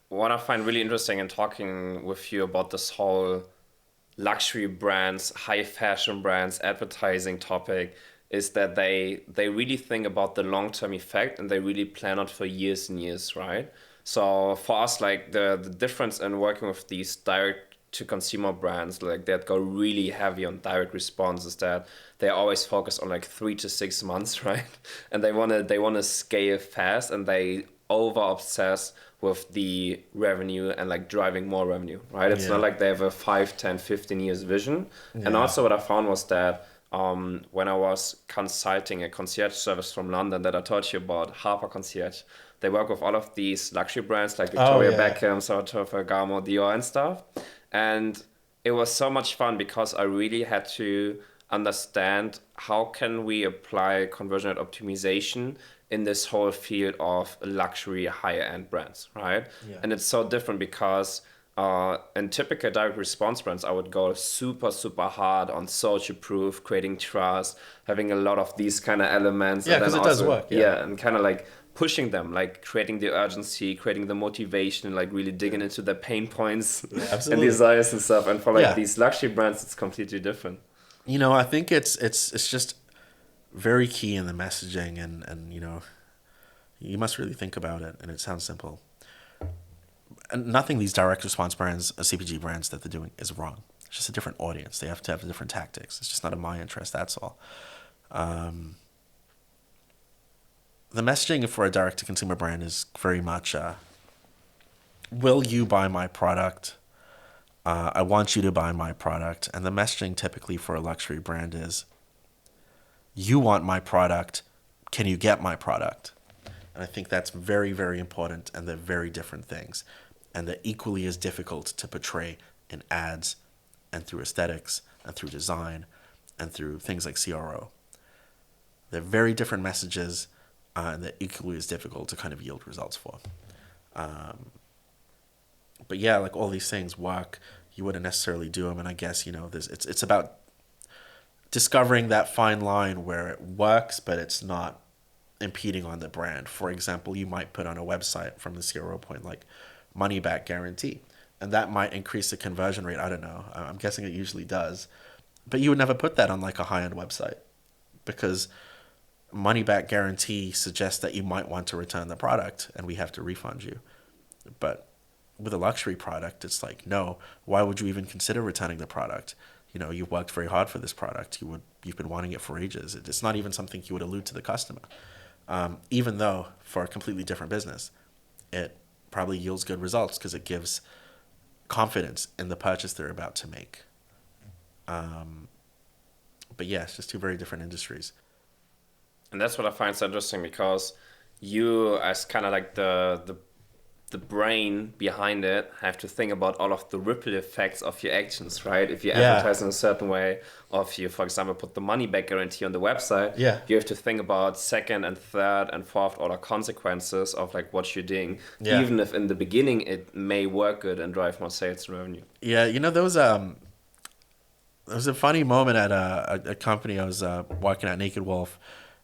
What I find really interesting in talking with you about this whole luxury brands, high fashion brands, advertising topic is that they really think about the long-term effect, and they really plan out for years and years, right? So for us, like the difference in working with these direct to consumer brands like that go really heavy on direct response is that they always focus on like 3 to 6 months, right? And they wanna scale fast, and they over obsess with the revenue and like driving more revenue, right? It's not Yeah. like they have a 5, 10, 15 years vision. And Yeah. also what I found was that when I was consulting a concierge service from London that I told you about, Harper Concierge, they work with all of these luxury brands like Oh Victoria yeah. Beckham, Sartor Ferragamo, Dior and stuff. And it was so much fun because I really had to understand how can we apply conversion rate optimization in this whole field of luxury higher end brands, right? Yeah. And it's so different because in typical direct response brands, I would go super, super hard on social proof, creating trust, having a lot of these kind of elements. Yeah, And because then it does also, work. Yeah. yeah, and kind of like pushing them, like creating the urgency, creating the motivation, like really digging into their pain points Yeah, and absolutely. desires and stuff. And for like Yeah. these luxury brands, it's completely different. I think it's just very key in the messaging, and you must really think about it, and it sounds simple. And nothing these direct response brands, CPG brands that they're doing is wrong. It's just a different audience. They have to have different tactics. It's just not in my interest. That's all. The messaging for a direct to consumer brand is very much, will you buy my product? I want you to buy my product. And the messaging typically for a luxury brand is, you want my product. Can you get my product? And I think that's very, very important, and they're very different things. And they're equally as difficult to portray in ads and through aesthetics and through design and through things like CRO. They're very different messages, and they're equally as difficult to kind of yield results for. But yeah, like all these things work. You wouldn't necessarily do them, and I guess it's about discovering that fine line where it works, but it's not impeding on the brand. For example, you might put on a website from the CRO point like money back guarantee, and that might increase the conversion rate. I don't know. I'm guessing it usually does, but you would never put that on like a high end website because money back guarantee suggests that you might want to return the product and we have to refund you. But with a luxury product, it's like, no, why would you even consider returning the product? You know, you worked very hard for this product. You've been wanting it for ages. It's not even something you would allude to the customer. Even though for a completely different business, it probably yields good results because it gives confidence in the purchase they're about to make. But yeah, it's just two very different industries. And that's what I find so interesting because you, as kind of like the brain behind it, have to think about all of the ripple effects of your actions, right? If you advertise in a certain way, or if you, for example, put the money back guarantee on the website, you have to think about second and third and fourth order consequences of like what you're doing, even if in the beginning it may work good and drive more sales and revenue. Yeah, you know, there was a funny moment at a company I was working at, Naked Wolf,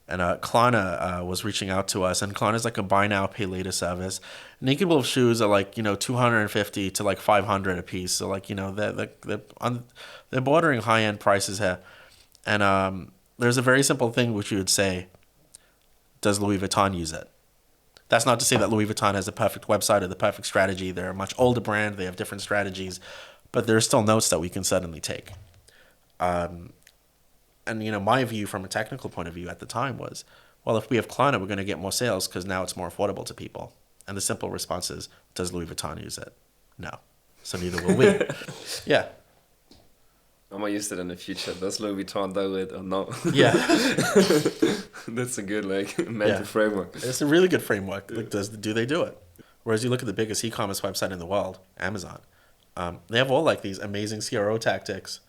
and Klarna was reaching out to us, and Klarna's like a buy now, pay later service. Naked Wolf shoes are like, you know, 250 to like 500 a piece. So like, you know, they're bordering high end prices here. And there's a very simple thing which you would say, does Louis Vuitton use it? That's not to say that Louis Vuitton has the perfect website or the perfect strategy. They're a much older brand. They have different strategies, but there are still notes that we can suddenly take. And, you know, my view from a technical point of view at the time was, well, if we have Klarna, we're going to get more sales because now it's more affordable to people. And the simple response is, does Louis Vuitton use it? No. So neither will we. Yeah. I might use it in the future. Does Louis Vuitton do it or no? Yeah. That's a good mental framework. It's a really good framework. Like, do they do it? Whereas you look at the biggest e-commerce website in the world, Amazon, they have all like these amazing CRO tactics,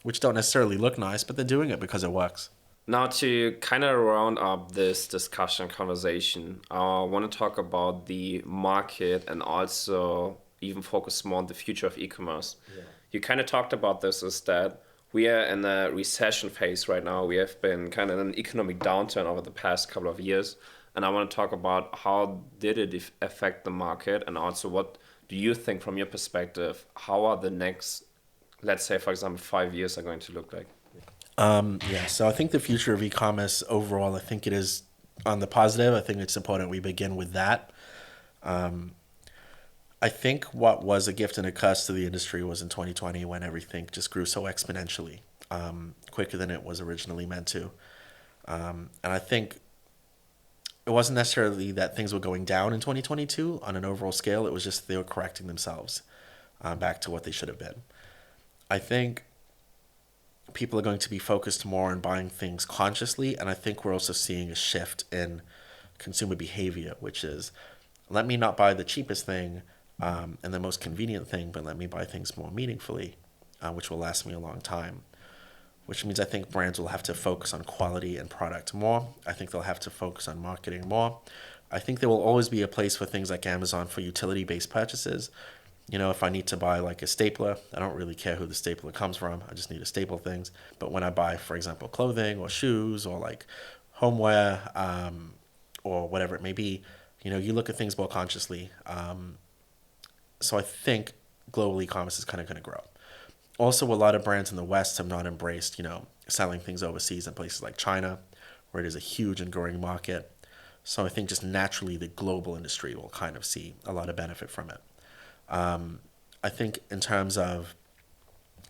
which don't necessarily look nice, but they're doing it because it works. Now, to kind of round up this discussion conversation, I want to talk about the market and also even focus more on the future of e-commerce. Yeah. You kind of talked about this, is that we are in a recession phase right now. We have been kind of in an economic downturn over the past couple of years. And I want to talk about how did it affect the market, and also what do you think from your perspective, how are the next, let's say, for example, 5 years are going to look like? So I think the future of e-commerce overall, I think it is on the positive. I think it's important we begin with that. I think what was a gift and a curse to the industry was in 2020 when everything just grew so exponentially, quicker than it was originally meant to. And I think it wasn't necessarily that things were going down in 2022 on an overall scale. It was just they were correcting themselves back to what they should have been. I think people are going to be focused more on buying things consciously, and I think we're also seeing a shift in consumer behavior, which is, let me not buy the cheapest thing and the most convenient thing, but let me buy things more meaningfully, which will last me a long time. Which means I think brands will have to focus on quality and product more. I think they'll have to focus on marketing more. I think there will always be a place for things like Amazon for utility-based purchases. You know, if I need to buy like a stapler, I don't really care who the stapler comes from. I just need to staple things. But when I buy, for example, clothing or shoes or like homeware or whatever it may be, you know, you look at things more consciously. So I think global e-commerce is kind of going to grow. Also, a lot of brands in the West have not embraced, you know, selling things overseas in places like China, where it is a huge and growing market. So I think just naturally the global industry will kind of see a lot of benefit from it. I think in terms of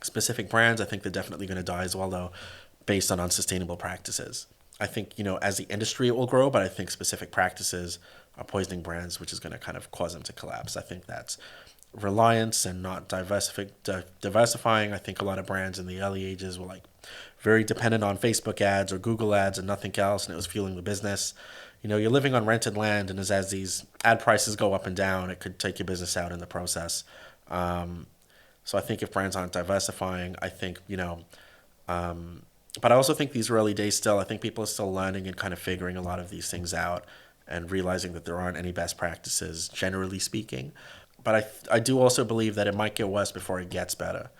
specific brands, I think they're definitely going to die as well, though, based on unsustainable practices. I think, you know, as the industry, it will grow, but I think specific practices are poisoning brands, which is going to kind of cause them to collapse. I think that's reliance and not diversifying. I think a lot of brands in the early ages were like very dependent on Facebook ads or Google ads and nothing else, and it was fueling the business. You know, you're living on rented land, and as these ad prices go up and down, it could take your business out in the process. So I think if brands aren't diversifying, I think, you know, but I also think these early days still, I think people are still learning and kind of figuring a lot of these things out and realizing that there aren't any best practices, generally speaking. But I do also believe that it might get worse before it gets better.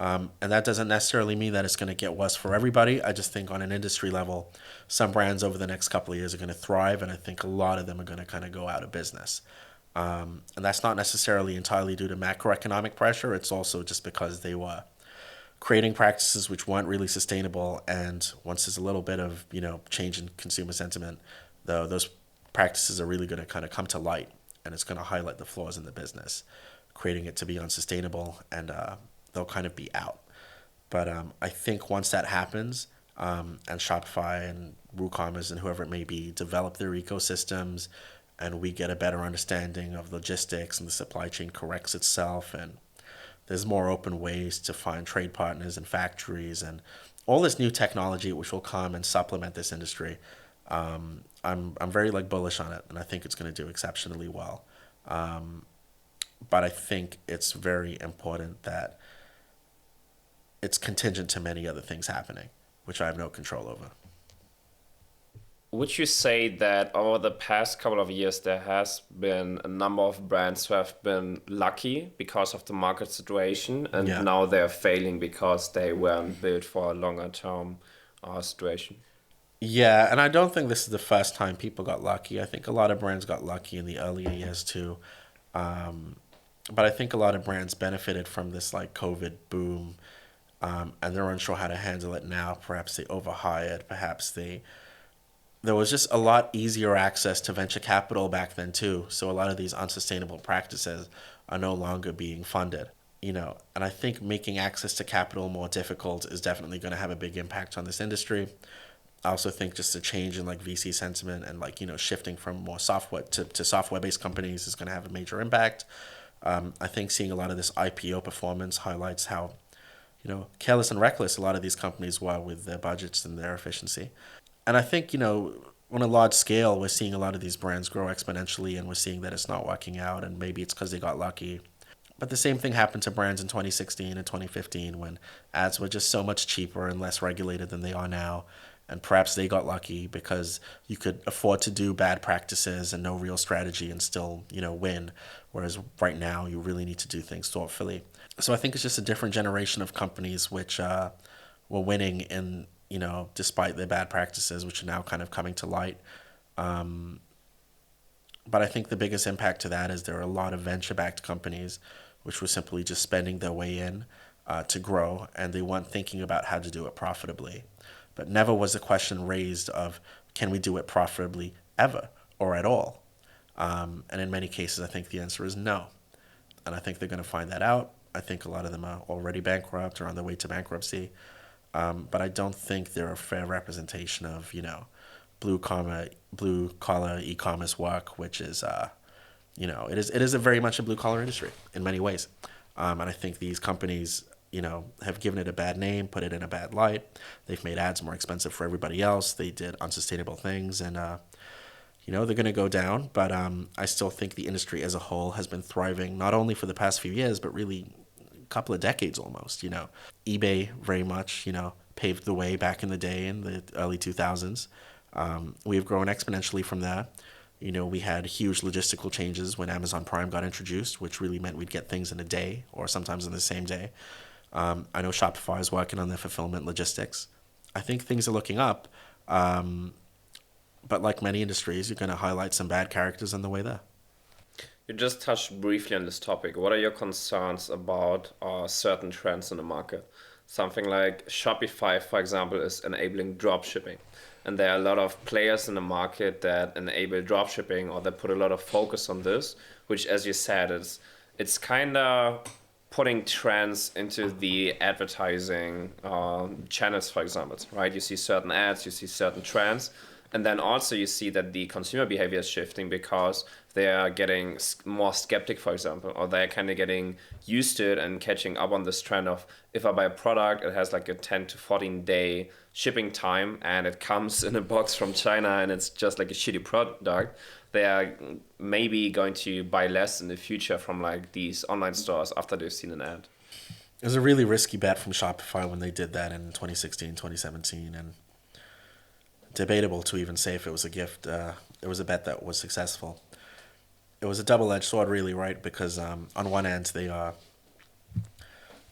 And that doesn't necessarily mean that it's going to get worse for everybody. I just think on an industry level, some brands over the next couple of years are going to thrive, and I think a lot of them are going to kind of go out of business. And that's not necessarily entirely due to macroeconomic pressure. It's also just because they were creating practices which weren't really sustainable. And once there's a little bit of change in consumer sentiment, those practices are really going to kind of come to light, and it's going to highlight the flaws in the business, creating it to be unsustainable, and they'll kind of be out. But I think once that happens, and Shopify and WooCommerce and whoever it may be develop their ecosystems, and we get a better understanding of logistics and the supply chain corrects itself, and there's more open ways to find trade partners and factories and all this new technology which will come and supplement this industry. I'm very bullish on it, and I think it's going to do exceptionally well. But I think it's very important that it's contingent to many other things happening, which I have no control over. Would you say that over the past couple of years there has been a number of brands who have been lucky because of the market situation, and Yeah. now they're failing because they weren't built for a longer term situation? Yeah, and I don't think this is the first time people got lucky. I think a lot of brands got lucky in the earlier years too. Um, but I think a lot of brands benefited from this COVID boom, and they're unsure how to handle it now. Perhaps they overhired. Perhaps there was just a lot easier access to venture capital back then too. So a lot of these unsustainable practices are no longer being funded. And I think making access to capital more difficult is definitely going to have a big impact on this industry. I also think just a change in VC sentiment and shifting from more software to software based companies is going to have a major impact. I think seeing a lot of this IPO performance highlights how careless and reckless a lot of these companies were with their budgets and their efficiency. And I think on a large scale we're seeing a lot of these brands grow exponentially, and we're seeing that it's not working out, and maybe it's because they got lucky. But the same thing happened to brands in 2016 and 2015 when ads were just so much cheaper and less regulated than they are now. And perhaps they got lucky because you could afford to do bad practices and no real strategy and still, win. Whereas right now you really need to do things thoughtfully. So I think it's just a different generation of companies which were winning in, despite their bad practices, which are now kind of coming to light. But I think the biggest impact to that is there are a lot of venture-backed companies which were simply just spending their way in to grow, and they weren't thinking about how to do it profitably. But never was the question raised of, can we do it profitably ever or at all? And in many cases, I think the answer is no. And I think they're going to find that out. I think a lot of them are already bankrupt or on their way to bankruptcy. But I don't think they're a fair representation of, blue collar e-commerce work, which is, it is a very much a blue collar industry in many ways. And I think these companies, have given it a bad name, put it in a bad light. They've made ads more expensive for everybody else. They did unsustainable things, and they're going to go down. But I still think the industry as a whole has been thriving, not only for the past few years, but really a couple of decades almost. eBay very much, paved the way back in the day in the early 2000s. We've grown exponentially from there. We had huge logistical changes when Amazon Prime got introduced, which really meant we'd get things in a day or sometimes in the same day. I know Shopify is working on their fulfillment logistics. I think things are looking up. But like many industries, you're going to highlight some bad characters on the way there. You just touched briefly on this topic. What are your concerns about certain trends in the market? Something like Shopify, for example, is enabling drop shipping. And there are a lot of players in the market that enable drop shipping, or that put a lot of focus on this, which, as you said, it's kind of putting trends into the advertising channels, for example, right? You see certain ads, you see certain trends, and then also you see that the consumer behavior is shifting because they are getting more skeptic, for example, or they're kind of getting used to it and catching up on this trend of, if I buy a product, it has a 10 to 14 day shipping time, and it comes in a box from China, and it's just a shitty product. They are maybe going to buy less in the future from these online stores after they've seen an ad. It was a really risky bet from Shopify when they did that in 2016, 2017, and debatable to even say if it was a gift. It was a bet that was successful. It was a double-edged sword, really, right? Because on one end, they are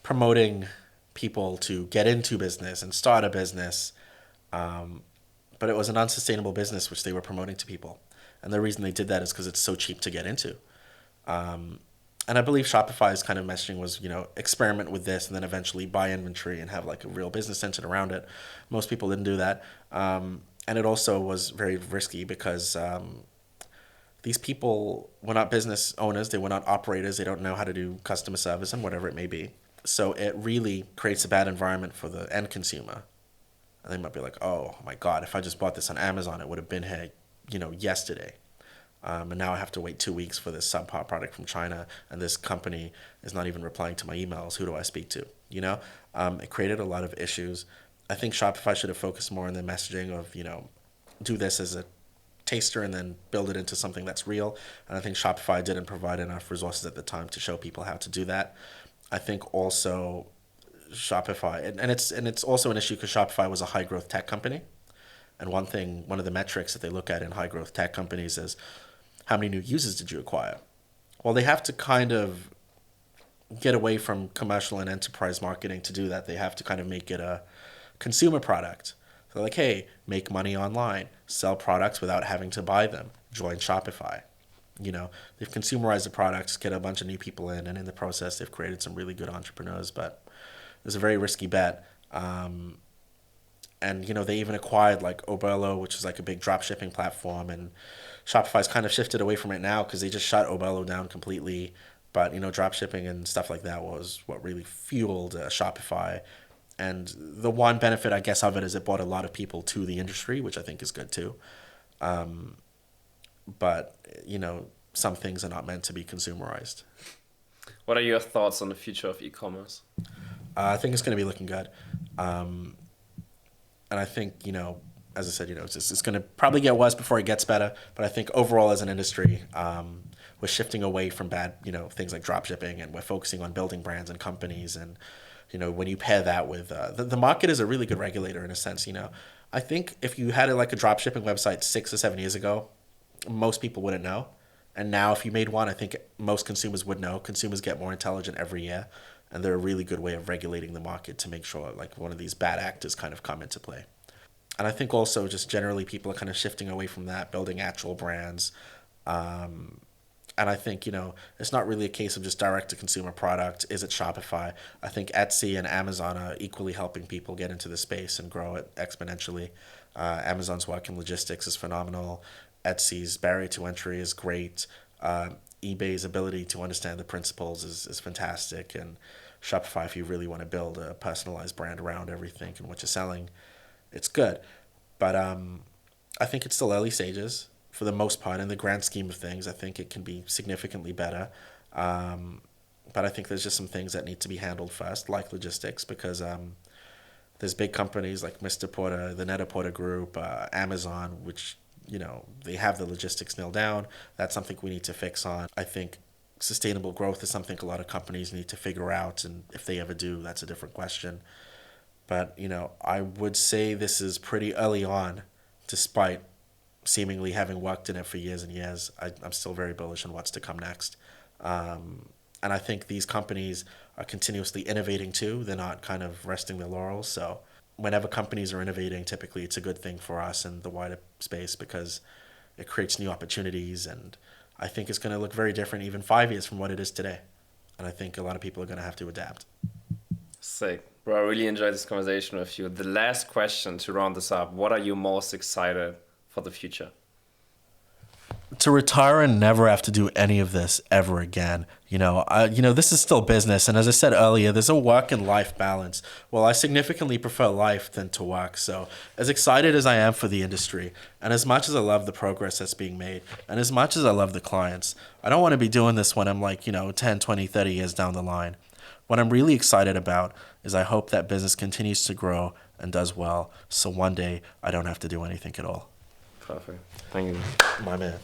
promoting people to get into business and start a business, but it was an unsustainable business which they were promoting to people. And the reason they did that is because it's so cheap to get into. And I believe Shopify's kind of messaging was, experiment with this and then eventually buy inventory and have like a real business centered around it. Most people didn't do that. And it also was very risky because these people were not business owners. They were not operators. They don't know how to do customer service and whatever it may be. So it really creates a bad environment for the end consumer. And they might be like, oh my God, if I just bought this on Amazon, it would have been here, yesterday. And now I have to wait 2 weeks for this subpar product from China, and this company is not even replying to my emails. Who do I speak to? It created a lot of issues. I think Shopify should have focused more on the messaging of, do this as a taster and then build it into something that's real. And I think Shopify didn't provide enough resources at the time to show people how to do that. I think also Shopify, and it's also an issue because Shopify was a high growth tech company. And one of the metrics that they look at in high growth tech companies is how many new users did you acquire? Well, they have to kind of get away from commercial and enterprise marketing to do that. They have to kind of make it a consumer product. So like, hey, make money online, sell products without having to buy them, join Shopify. They've consumerized the products, get a bunch of new people in, and in the process, they've created some really good entrepreneurs. But it was a very risky bet. And, they even acquired like Oberlo, which is like a big drop shipping platform. And Shopify's kind of shifted away from it now because they just shut Oberlo down completely. But, drop shipping and stuff like that was what really fueled Shopify. And the one benefit, I guess, of it is it brought a lot of people to the industry, which I think is good too. But, some things are not meant to be consumerized. What are your thoughts on the future of e-commerce? I think it's going to be looking good. And I think, as I said, it's going to probably get worse before it gets better. But I think overall as an industry, we're shifting away from bad, things like drop shipping, and we're focusing on building brands and companies. And, when you pair that with the market is a really good regulator in a sense. I think if you had like a drop shipping website 6 or 7 years ago, most people wouldn't know. And now if you made one, I think most consumers would know. Consumers get more intelligent every year. And they're a really good way of regulating the market to make sure like one of these bad actors kind of come into play. And I think also just generally people are kind of shifting away from that, building actual brands. And I think, it's not really a case of just direct-to-consumer product. Is it Shopify? I think Etsy and Amazon are equally helping people get into the space and grow it exponentially. Amazon's work in logistics is phenomenal. Etsy's barrier to entry is great. eBay's ability to understand the principles is fantastic. And Shopify, if you really want to build a personalized brand around everything and what you're selling, it's good. But I think it's still early stages. For the most part, in the grand scheme of things, I think it can be significantly better. But I think there's just some things that need to be handled first, like logistics, because there's big companies like Mr. Porter, the Net-a-Porter Group, Amazon, which, they have the logistics nailed down. That's something we need to fix on. I think sustainable growth is something a lot of companies need to figure out, and if they ever do, that's a different question. But, I would say this is pretty early on, despite seemingly having worked in it for years and years. I'm still very bullish on what's to come next. And I think these companies are continuously innovating too. They're not kind of resting their laurels. So whenever companies are innovating, typically it's a good thing for us in the wider space because it creates new opportunities. And I think it's going to look very different even 5 years from what it is today. And I think a lot of people are going to have to adapt. Sick. Bro, I really enjoyed this conversation with you. The last question to round this up, what are you most excited for the future? To retire and never have to do any of this ever again. This is still business. And as I said earlier, there's a work and life balance. Well, I significantly prefer life than to work. So as excited as I am for the industry, and as much as I love the progress that's being made, and as much as I love the clients, I don't want to be doing this when I'm 10, 20, 30 years down the line. What I'm really excited about is I hope that business continues to grow and does well. So one day I don't have to do anything at all. Perfect. Thank you. My man.